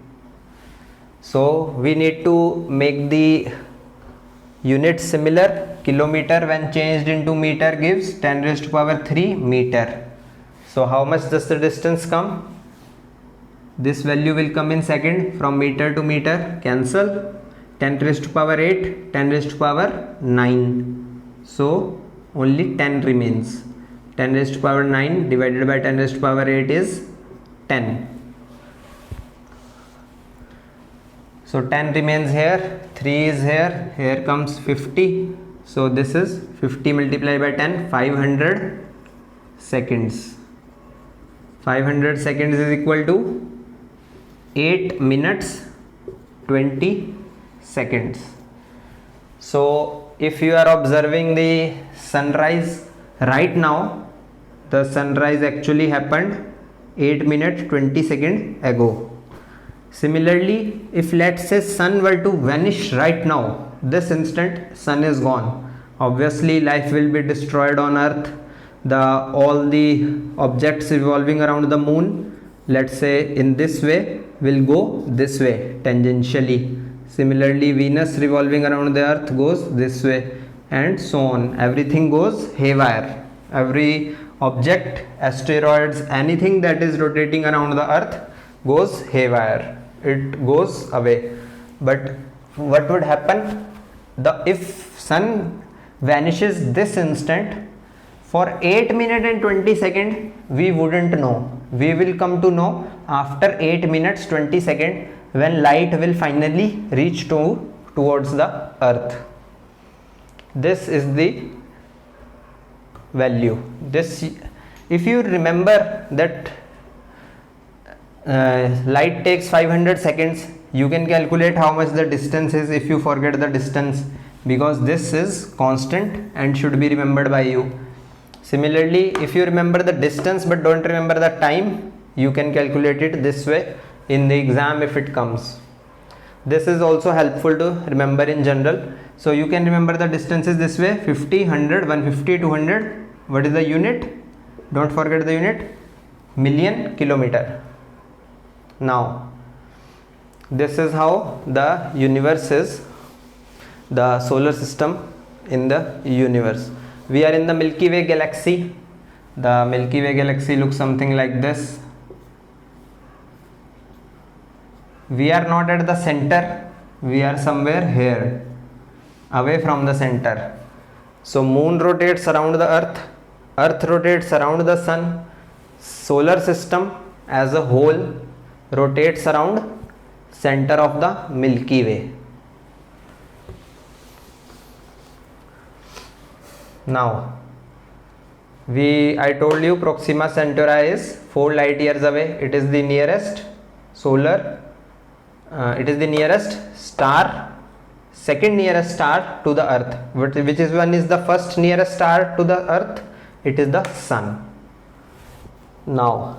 Speaker 1: So we need to make the unit similar. Kilometer when changed into meter gives 10 raised to power 3 meter. So how much does the distance come? This value will come in second. From meter to meter, cancel. 10 raised to power 8, 10 raised to power 9. So only 10 remains. 10 raised to power 9 divided by 10 raised to power 8 is 10. So 10 remains here, 3 is here comes 50. So this is 50 multiplied by 10, 500 seconds. 500 seconds is equal to 8 minutes 20 seconds. So if you are observing the sunrise right now, the sunrise actually happened 8 minutes 20 seconds ago. Similarly, if let's say sun were to vanish right now, this instant sun is gone, obviously life will be destroyed on earth. All the objects revolving around the moon, let's say in this way, will go this way tangentially. Similarly, Venus revolving around the earth goes this way, and so on. Everything goes haywire. Every object, asteroids, anything that is rotating around the earth goes haywire. It goes away. But what would happen if sun vanishes this instant? For 8 minutes and 20 seconds we wouldn't know. We will come to know after 8 minutes 20 seconds, when light will finally reach towards the earth. This is the value. This, if you remember that light takes 500 seconds, you can calculate how much the distance is if you forget the distance, because this is constant and should be remembered by you. Similarly, if you remember the distance but don't remember the time, you can calculate it this way in the exam if it comes. This is also helpful to remember in general. So you can remember the distances this way: 50, 100, 150, 200. What is the unit? Don't forget the unit. Million kilometer. Now, this is how the universe is, the solar system in the universe. We are in the Milky Way galaxy. The Milky Way galaxy looks something like this. We are not at the center, we are somewhere here, away from the center. So moon rotates around the earth rotates around the sun, solar system as a whole rotates around center of the Milky Way. Now, I told you Proxima Centauri is 4 light years away. It is the nearest it is the nearest star, second nearest star to the earth. Which is one is the first nearest star to the earth? It is the sun. Now,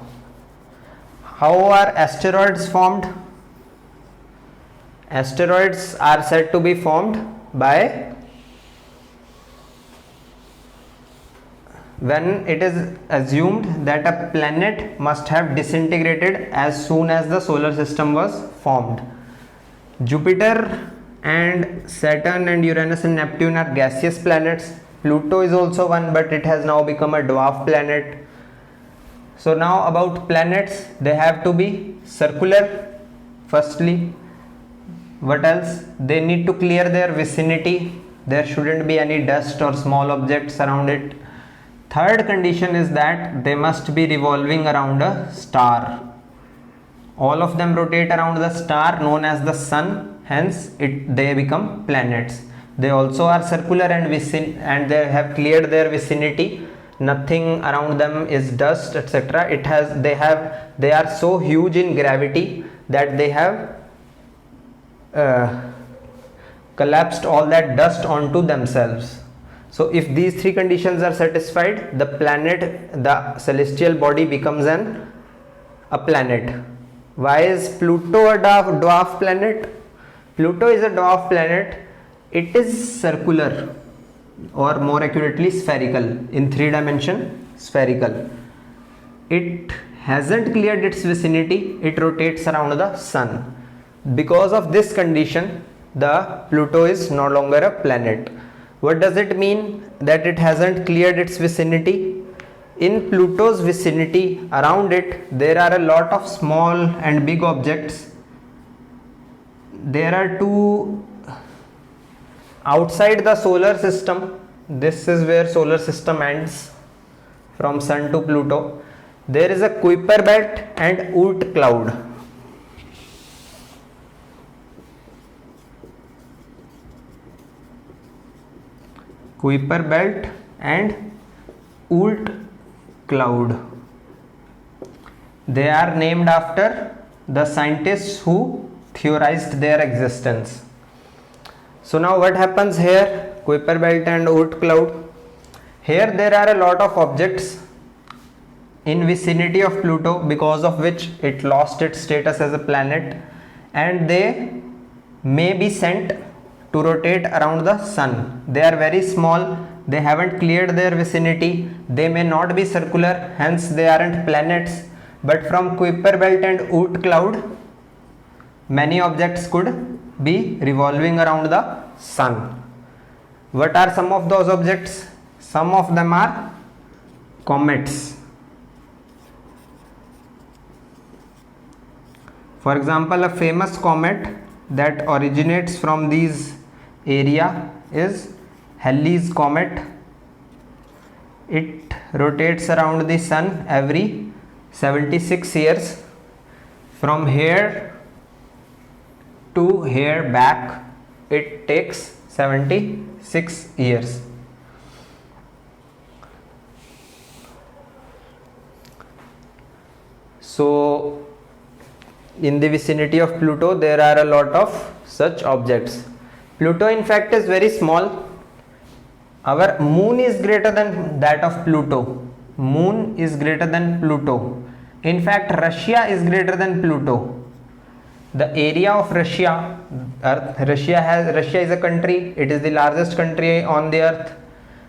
Speaker 1: how are asteroids formed? Asteroids are said to be formed by when it is assumed that a planet must have disintegrated as soon as the solar system was formed. Jupiter and Saturn and Uranus and Neptune are gaseous planets. Pluto is also one, but it has now become a dwarf planet. So now about planets, they have to be circular firstly. What else? They need to clear their vicinity. There shouldn't be any dust or small objects around it. Third condition is that they must be revolving around a star. All of them rotate around the star known as the sun, hence they become planets. They also are circular and they have cleared their vicinity. Nothing around them is dust, etc. They are so huge in gravity that they have collapsed all that dust onto themselves. So if these three conditions are satisfied, the celestial body becomes a planet. Why is Pluto a dwarf planet? Pluto is a dwarf planet. It is circular, or more accurately spherical, in 3 dimension spherical. It hasn't cleared its vicinity, it rotates around the sun. Because of this condition, the Pluto is no longer a planet. What does it mean that it hasn't cleared its vicinity? In Pluto's vicinity, around it, there are a lot of small and big objects. There are two outside the solar system. This is where solar system ends, from Sun to Pluto. There is a Kuiper belt and Oort cloud. Kuiper belt and Oort cloud. They are named after the scientists who theorized their existence. So now what happens here? Kuiper belt and Oort cloud. Here there are a lot of objects in vicinity of Pluto, because of which it lost its status as a planet, and they may be sent to rotate around the sun. They are very small, they haven't cleared their vicinity, they may not be circular, hence they aren't planets, but from Kuiper belt and Oort cloud many objects could be revolving around the sun. What are some of those objects? Some of them are comets. For example, a famous comet that originates from these area is Halley's comet. It rotates around the sun every 76 years. From here to here back it takes 76 years. So in the vicinity of Pluto there are a lot of such objects. Pluto in fact is very small. Our moon is greater than that of Pluto. Moon is greater than Pluto. In fact, Russia is greater than Pluto. The area of Russia, Russia is a country, it is the largest country on the earth.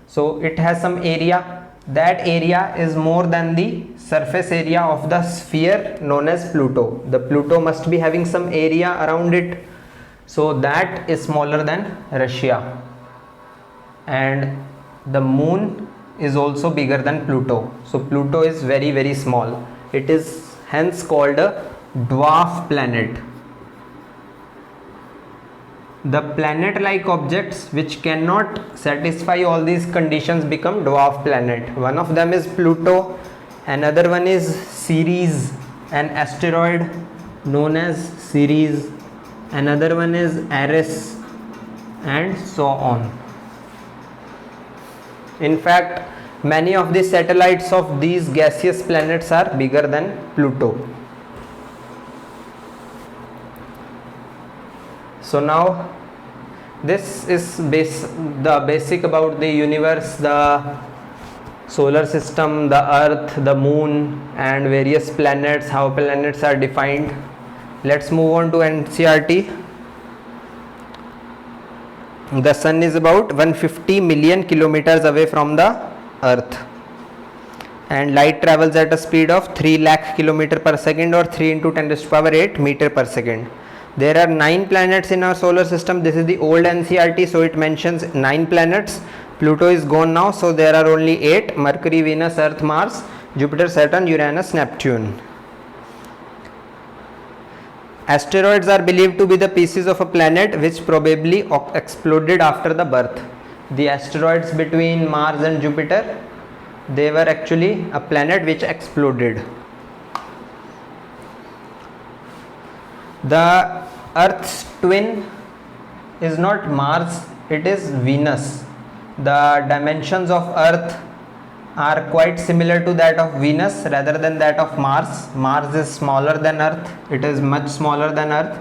Speaker 1: So it has some area. That area is more than the surface area of the sphere known as Pluto. The Pluto must be having some area around it. So that is smaller than Russia. And the moon is also bigger than Pluto. So Pluto is very, very small. It is hence called a dwarf planet. The planet-like objects which cannot satisfy all these conditions become dwarf planet. One of them is Pluto, another one is Ceres, an asteroid known as Ceres, another one is Eris, and so on. In fact, many of the satellites of these gaseous planets are bigger than Pluto. So now this is the basic about the universe, the solar system, the earth, the moon and various planets, how planets are defined. Let's move on to NCERT. The sun is about 150 million kilometers away from the earth, and light travels at a speed of 3 lakh kilometer per second, or 3 into 10 raised to power 8 meter per second. There are 9 planets in our solar system. This is the old NCERT, so it mentions 9 planets. Pluto is gone now, so there are only 8: Mercury, Venus, Earth, Mars, Jupiter, Saturn, Uranus, Neptune. Asteroids are believed to be the pieces of a planet which probably exploded after the birth. The asteroids between Mars and Jupiter, they were actually a planet which exploded. The Earth's twin is not Mars, it is Venus. The dimensions of Earth are quite similar to that of Venus rather than that of Mars. Mars is smaller than Earth, it is much smaller than Earth.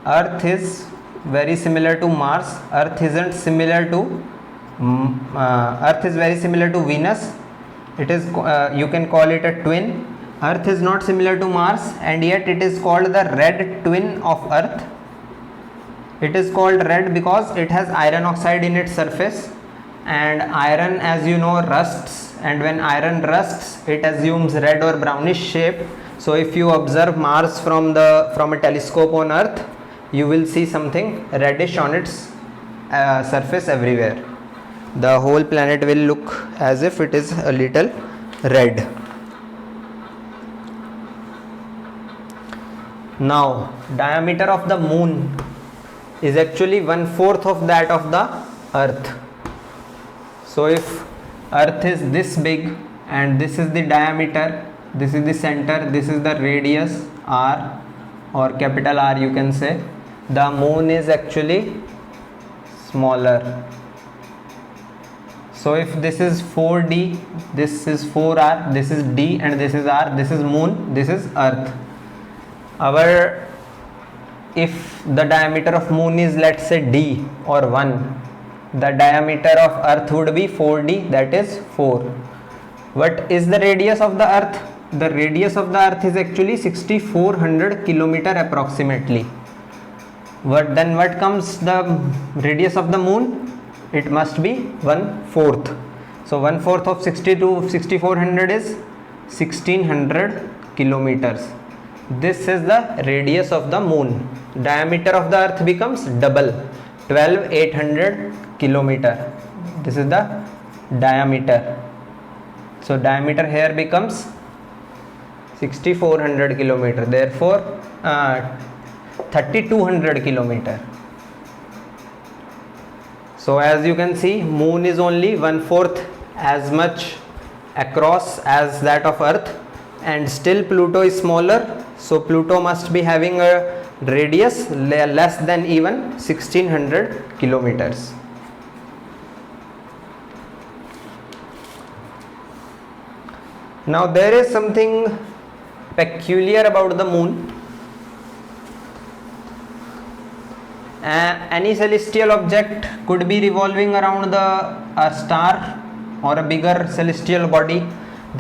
Speaker 1: Earth is very similar to Mars. Earth isn't similar to Earth is very similar to Venus. It is you can call it a twin. Earth is not similar to Mars, and yet it is called the red twin of Earth. It is called red because it has iron oxide in its surface, and iron, as you know, rusts, and when iron rusts it assumes red or brownish shape. So if you observe Mars from a telescope on Earth, you will see something reddish on its surface everywhere. The whole planet will look as if it is a little red. Now diameter of the moon is actually 1/4 of that of the earth. So if earth is this big and this is the diameter, this is the center, this is the radius r or capital R you can say, the moon is actually smaller. So if this is 4d, this is 4r, this is d and this is r, this is moon, this is earth. If the diameter of moon is, let's say, d or 1, the diameter of earth would be 4d, that is 4. What is the radius of the earth? The radius of the earth is actually 6400 kilometer approximately. What comes the radius of the moon? It must be 1/4. So 1/4 of 6400 is 1600 kilometers. This is the radius of the moon. Diameter of the earth becomes double, 12800 kilometer. This is the diameter. So diameter here becomes 6400 kilometer, therefore 3200 kilometer. So as you can see, moon is only 1/4 as much across as that of earth, and still Pluto is smaller. So Pluto must be having a radius less than even 1600 kilometers. Now there is something peculiar about the moon. Any celestial object could be revolving around a star or a bigger celestial body.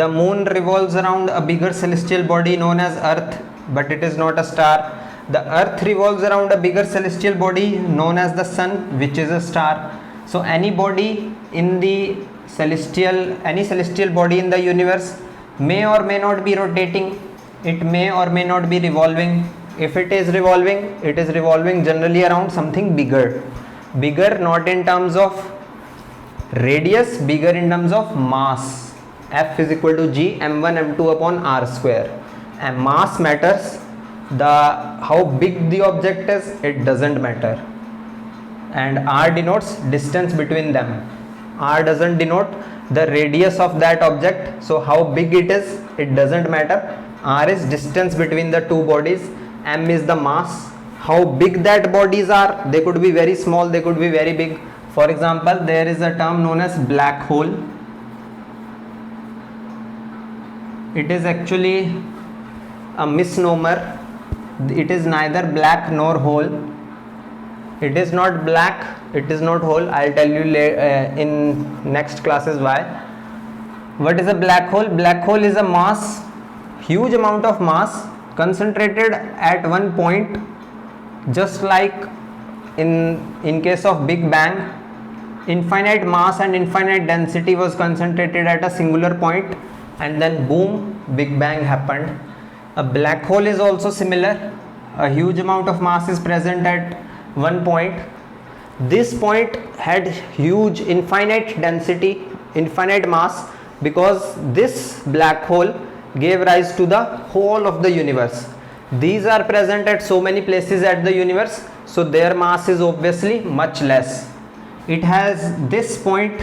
Speaker 1: The moon revolves around a bigger celestial body known as Earth, but it is not a star. The Earth revolves around a bigger celestial body known as the Sun, which is a star. So any celestial body in the universe may or may not be rotating. It may or may not be revolving. If it is revolving generally around something bigger. Bigger not in terms of radius, bigger in terms of mass. F is equal to G m1 m2 upon r square. And mass matters. How big the object is, it doesn't matter. And r denotes distance between them. R doesn't denote the radius of that object. So how big it is, it doesn't matter. R is distance between the two bodies. M is the mass. How big that bodies are, they could be very small, they could be very big. For example, there is a term known as black hole. It is actually a misnomer. It is neither black nor hole. It is not black, it is not hole. I'll tell you in next classes why. What is a black hole? Black hole is a mass, huge amount of mass concentrated at one point, just like in case of Big Bang, infinite mass and infinite density was concentrated at a singular point, and then boom, Big Bang happened. A black hole is also similar. A huge amount of mass is present at one point. This point had huge infinite density, infinite mass, because this black hole gave rise to the whole of the universe. These are present at so many places at the universe, so their mass is obviously much less. It has this point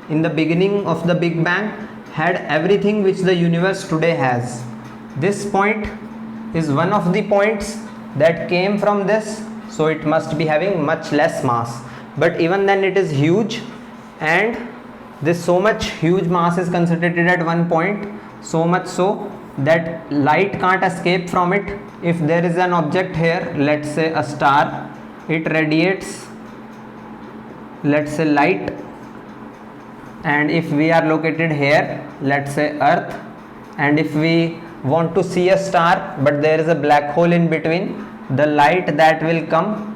Speaker 1: in the beginning of the Big Bang had everything which the universe today has. This point is one of the points that came from this, so it must be having much less mass, but even then it is huge, and this so much huge mass is concentrated at one point, so much so that light can't escape from it. If there is an object here, let's say a star, it radiates, let's say, light, and if we are located here, let's say Earth, and if we want to see a star but there is a black hole in between, the light that will come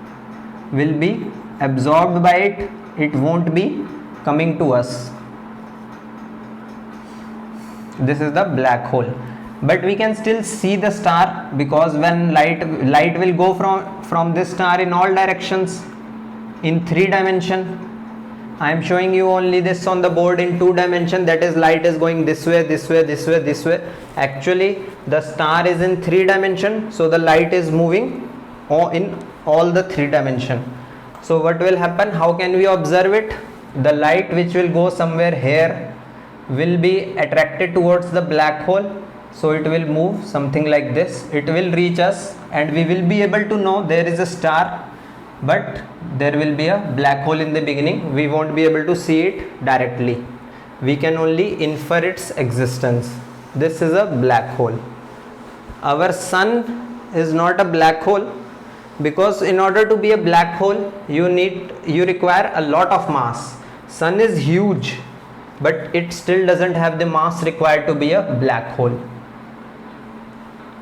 Speaker 1: will be absorbed by it, it won't be coming to us. This is the black hole, but we can still see the star, because when light will go from this star in all directions in 3 dimension, I am showing you only this on the board in 2 dimension, that is light is going this way, this way, this way, this way. Actually the star is in 3 dimension, so the light is moving in all the 3 dimension. So what will happen, how can we observe it? The light which will go somewhere here will be attracted towards the black hole, so it will move something like this, it will reach us and we will be able to know there is a star, but there will be a black hole in the beginning. We won't be able to see it directly, we can only infer its existence. This is a black hole. Our sun is not a black hole, because in order to be a black hole you require a lot of mass. Sun is huge, but it still doesn't have the mass required to be a black hole.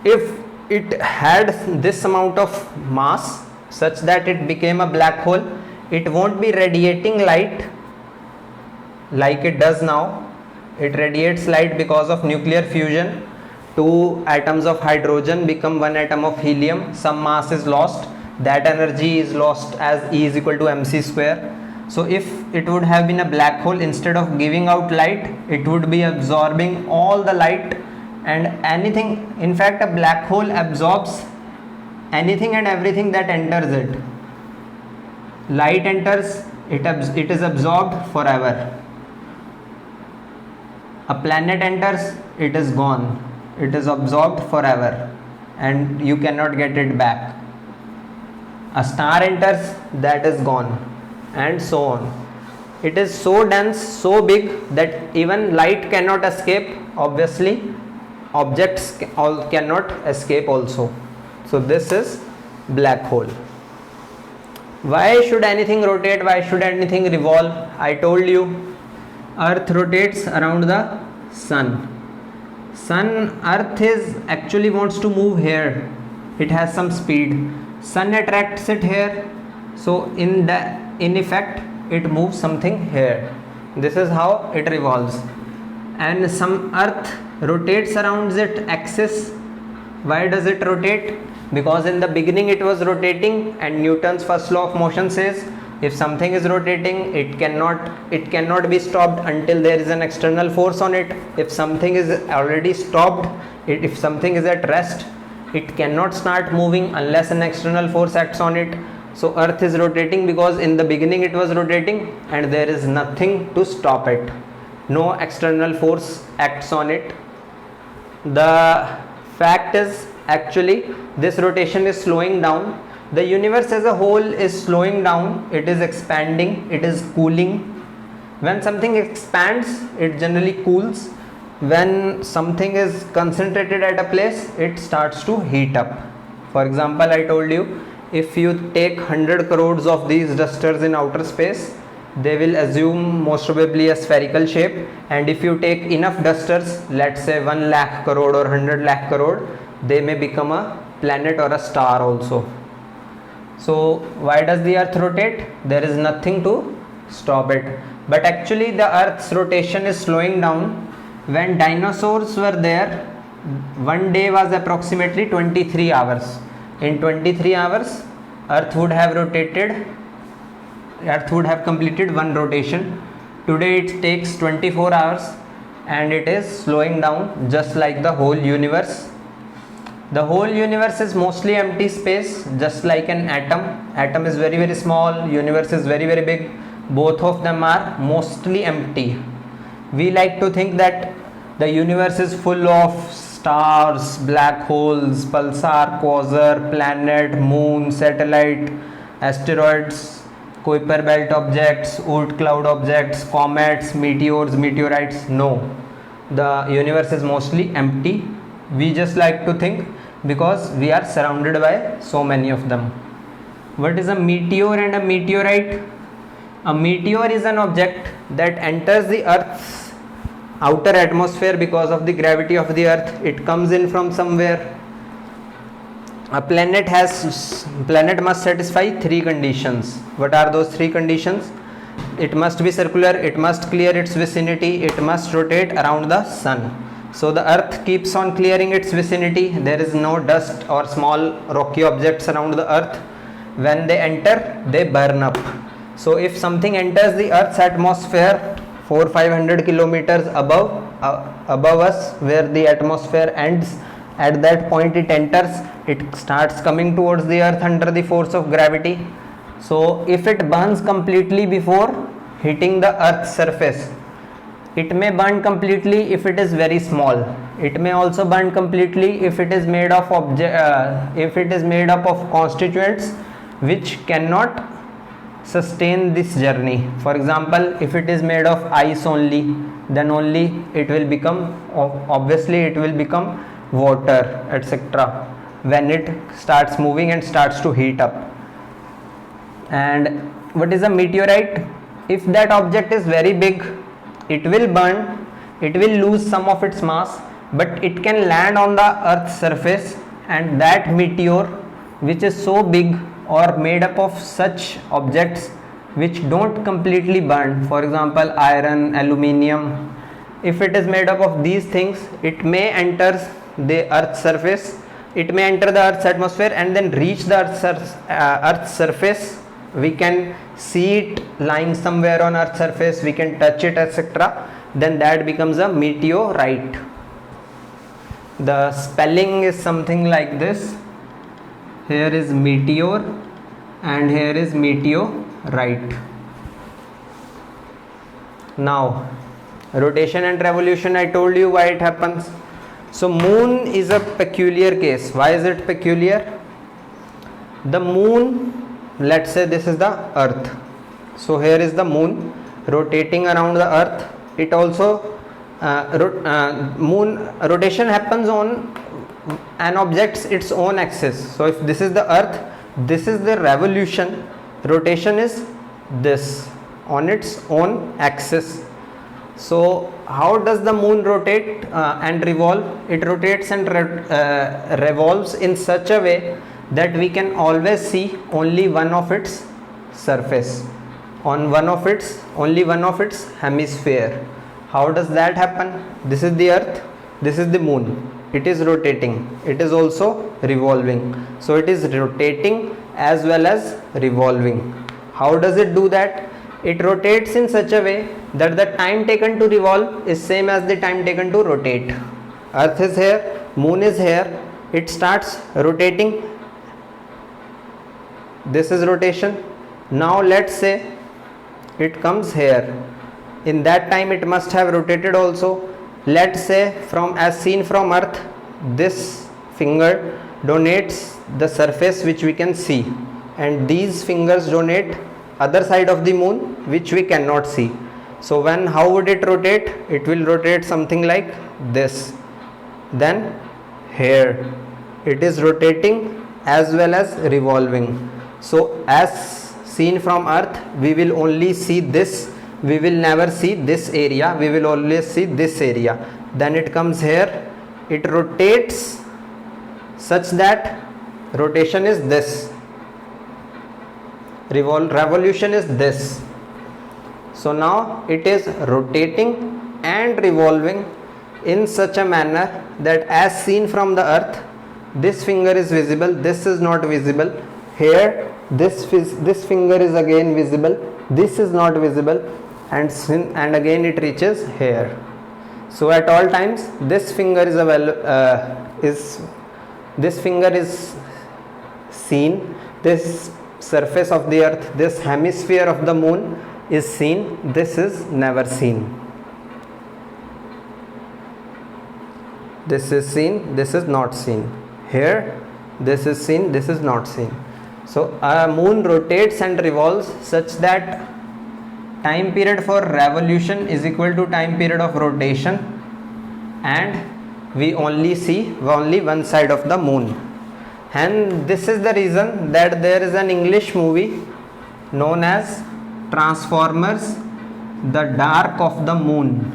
Speaker 1: If it had this amount of mass such that it became a black hole, it won't be radiating light like it does now. It radiates light because of nuclear fusion. 2 atoms of hydrogen become 1 atom of helium, some mass is lost, that energy is lost as E is equal to mc square. So if it would have been a black hole, instead of giving out light, it would be absorbing all the light and anything. In fact, a black hole absorbs anything and everything that enters it. Light enters, it is absorbed forever. A planet enters, it is gone, it is absorbed forever and you cannot get it back. A star enters, that is gone, and so on. It is so dense, so big that even light cannot escape. Obviously objects cannot escape also. So this is black hole. Why should anything rotate? Why should anything revolve? I told you, Earth rotates around the sun. Earth is actually wants to move here. It has some speed. Sun attracts it here. So in effect, it moves something here. This is how it revolves. And some Earth rotates around its axis. Why does it rotate? Because in the beginning it was rotating, and Newton's first law of motion says if something is rotating, it cannot be stopped until there is an external force on it. If something is already stopped, if something is at rest, it cannot start moving unless an external force acts on it. So Earth is rotating because in the beginning it was rotating and there is nothing to stop it. No external force acts on it. The fact is, actually this rotation is slowing down. The universe as a whole is slowing down, it is expanding, it is cooling. When something expands, it generally cools. When something is concentrated at a place, it starts to heat up. For example, I told you, if you take 100 crores of these dusters in outer space, they will assume most probably a spherical shape, and if you take enough dusters, let's say 1 lakh crore or 100 lakh crore, they may become a planet or a star also. So why does the Earth rotate? There is nothing to stop it. But actually the Earth's rotation is slowing down. When dinosaurs were there, one day was approximately 23 hours. In 23 hours, Earth would have completed one rotation. Today it takes 24 hours and it is slowing down, just like the whole universe. The whole universe is mostly empty space, just like an atom. Atom is very, very small, universe is very, very big. Both of them are mostly empty. We like to think that the universe is full of stars, black holes, pulsar, quasar, planet, moon, satellite, asteroids, Kuiper belt objects, Oort cloud objects, comets, meteors, meteorites. No, the universe is mostly empty. We just like to think because we are surrounded by so many of them. What is a meteor and a meteorite? A meteor is an object that enters the Earth's outer atmosphere because of the gravity of the Earth. It comes in from somewhere. A planet must satisfy 3 conditions. What are those 3 conditions? It must be circular, it must clear its vicinity, it must rotate around the sun. So the Earth keeps on clearing its vicinity. There is no dust or small rocky objects around the Earth. When they enter, they burn up. So if something enters the Earth's atmosphere 400-500 kilometers above us, where the atmosphere ends, at that point it enters, it starts coming towards the Earth under the force of gravity. So if it burns completely before hitting the Earth's surface, it may burn completely if it is very small. It may also burn completely if it is made of constituents which cannot sustain this journey. For example, if it is made of ice only, then only it will become, obviously it will become water, etc., when it starts moving and starts to heat up. And what is a meteorite? If that object is very big, it will burn, it will lose some of its mass, but it can land on the Earth's surface, and that meteor, which is so big or made up of such objects which don't completely burn, for example iron, aluminium, if it is made up of these things, it may enter the Earth's surface, it may enter the Earth's atmosphere and then reach the Earth's surface. We can see it lying somewhere on Earth's surface, we can touch it, etc. Then that becomes a meteorite. The spelling is something like this. Here is meteor and here is meteorite. Now rotation and revolution, I told you why it happens. So moon is a peculiar case. Why is it peculiar? The moon, let's say this is the Earth. So here is the moon rotating around the Earth. It also moon rotation happens on an object's its own axis. So if this is the Earth, this is the revolution, rotation is this on its own axis. So how does the moon rotate and revolve? It rotates and revolves in such a way that we can always see only one of its surface, on only one of its hemisphere. How does that happen? This is the Earth, this is the moon. It is rotating, it is also revolving. So it is rotating as well as revolving. How does it do that? It rotates in such a way that the time taken to revolve is same as the time taken to rotate. Earth is here, moon is here, it starts rotating. This is rotation. Now let's say it comes here. In that time it must have rotated also. Let's say as seen from Earth, this finger donates the surface which we can see, and these fingers donate other side of the moon which we cannot see. So how would it rotate? It will rotate something like this. Then here it is rotating as well as revolving. So as seen from Earth, we will only see this, we will never see this area, we will always see this area. Then it comes here, it rotates such that rotation is this, revolution is this. So now it is rotating and revolving in such a manner that as seen from the Earth, this finger is visible, this is not visible. Here this finger is again visible, this is not visible, and again it reaches here. So at all times this finger is seen, this surface of the Earth, this hemisphere of the moon is seen, this is never seen. This is seen, this is not seen. Here this is seen, this is not seen. So a moon rotates and revolves such that time period for revolution is equal to time period of rotation, and we only see one side of the moon. And this is the reason that there is an English movie known as Transformers: The Dark of the Moon.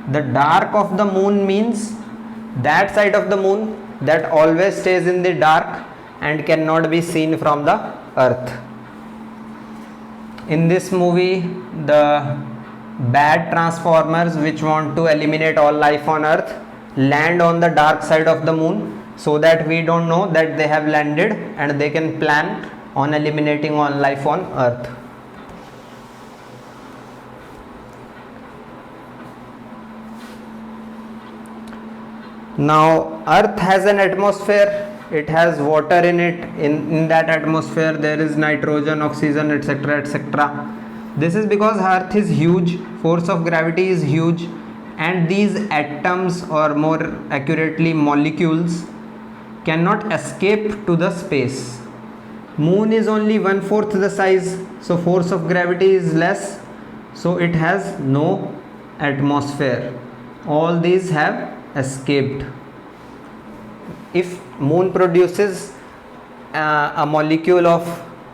Speaker 1: The dark of the moon means that side of the moon that always stays in the dark and cannot be seen from the Earth. In this movie, the bad Transformers, which want to eliminate all life on Earth, land on the dark side of the moon so that we don't know that they have landed, and they can plan on eliminating all life on Earth. Now Earth has an atmosphere, it has water in it. In that atmosphere there is nitrogen, oxygen, etc., etc. This is because Earth is huge, force of gravity is huge, and these atoms, or more accurately molecules, cannot escape to the space. Moon is only 1/4 the size, so force of gravity is less, so it has no atmosphere. All these have escaped. If moon produces a molecule of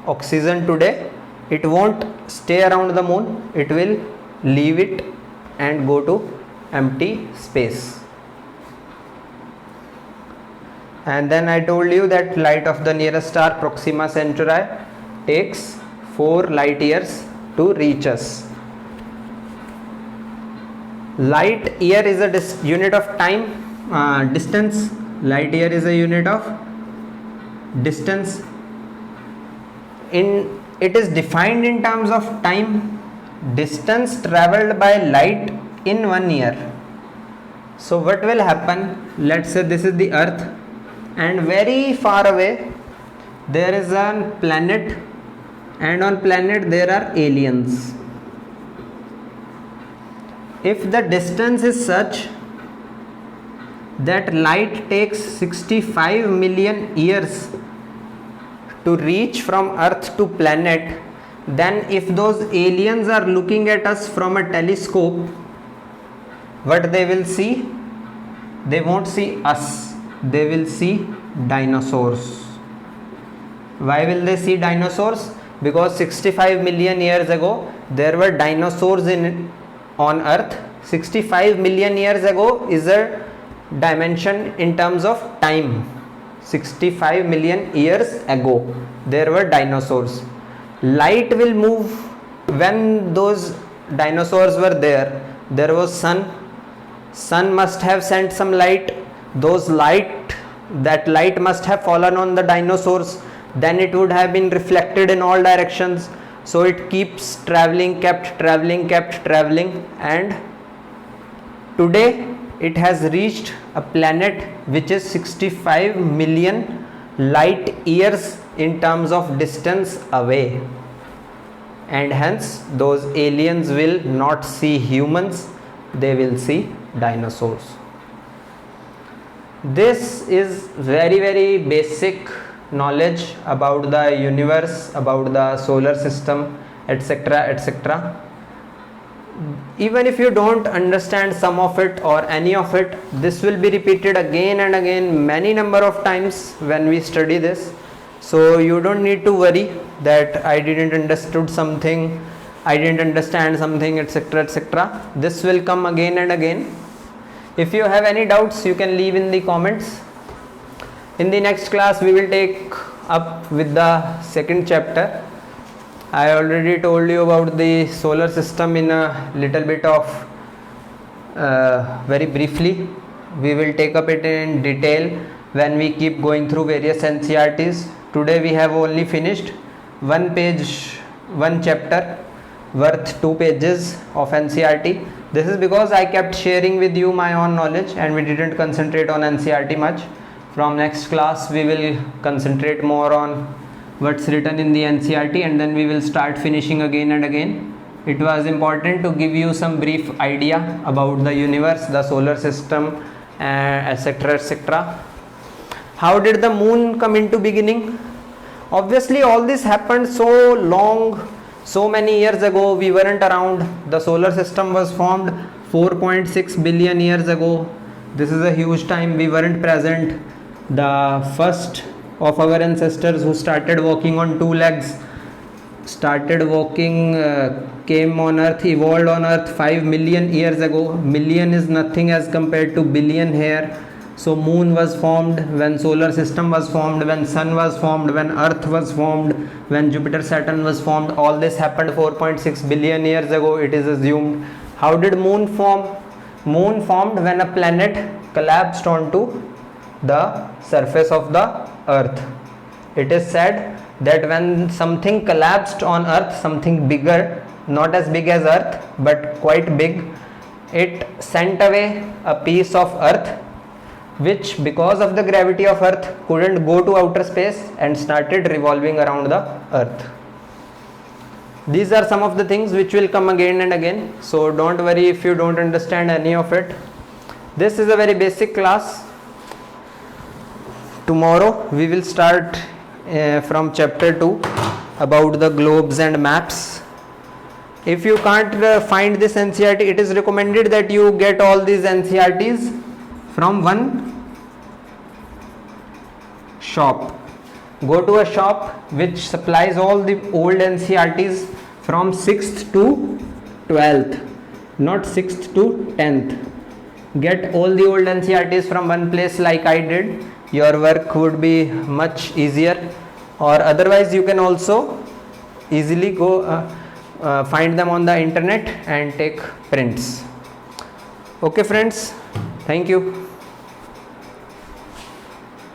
Speaker 1: oxygen today, it won't stay around the moon, it will leave it and go to empty space. And then I told you that light of the nearest star, Proxima Centauri, takes 4 light years to reach us. Light year is a unit of time, distance. Light year is a unit of distance. It is defined in terms of time, distance traveled by light in 1 year. So what will happen? Let's say this is the Earth, and very far away there is a planet, and on planet there are aliens. If the distance is such that light takes 65 million years to reach from Earth to planet, then if those aliens are looking at us from a telescope, what they will see? They won't see us, they will see dinosaurs. Why will they see dinosaurs? Because 65 million years ago there were dinosaurs on Earth. 65 million years ago is a dimension in terms of time. 65 million years ago there were dinosaurs. Light will move. When those dinosaurs were there was sun must have sent some light. That light must have fallen on the dinosaurs, then it would have been reflected in all directions, so it keeps traveling, kept traveling, and today it has reached a planet which is 65 million light years in terms of distance away, and hence those aliens will not see humans, they will see dinosaurs. This is very, very basic knowledge about the universe, about the solar system, etc., etc. Even if you don't understand some of it or any of it, this will be repeated again and again many number of times when we study this. So you don't need to worry that I didn't understood something, I didn't understand something, etc., etc. This will come again and again. If you have any doubts, you can leave in the comments. In the next class we will take up with the second chapter. I already told you about the solar system in a little bit of very briefly. We will take up it in detail when we keep going through various NCERTs. Today we have only finished one chapter worth 2 pages of NCERT. This is because I kept sharing with you my own knowledge and we didn't concentrate on NCERT much. From next class we will concentrate more on what's written in the NCERT, and then we will start finishing again and again. It was important to give you some brief idea about the universe, the solar system, etc., etc. How did the moon come into beginning? Obviously all this happened so long, so many years ago. We weren't around. The solar system was formed 4.6 billion years ago. This is a huge time. We weren't present. The first of our ancestors who started walking on 2 legs, came on earth, evolved on earth 5 million years ago. Million is nothing as compared to billion here. So moon was formed when solar system was formed, when sun was formed, when earth was formed, when Jupiter, Saturn was formed. All this happened 4.6 billion years ago, it is assumed. How did moon form? Moon formed when a planet collapsed onto the surface of the earth. It is said that when something collapsed on earth, something bigger, not as big as earth but quite big, it sent away a piece of earth which, because of the gravity of earth, couldn't go to outer space and started revolving around the earth. These are some of the things which will come again and again, so don't worry if you don't understand any of it. This is a very basic class. Tomorrow we will start from chapter 2 about the globes and maps. If you can't find this NCERT, it is recommended that you get all these NCERTs from one shop. Go to a shop which supplies all the old NCERTs from 6th to 12th, not 6th to 10th. Get all the old NCERTs from one place like I did. Your work would be much easier, or otherwise you can also easily go find them on the internet and take prints. Okay friends, thank you.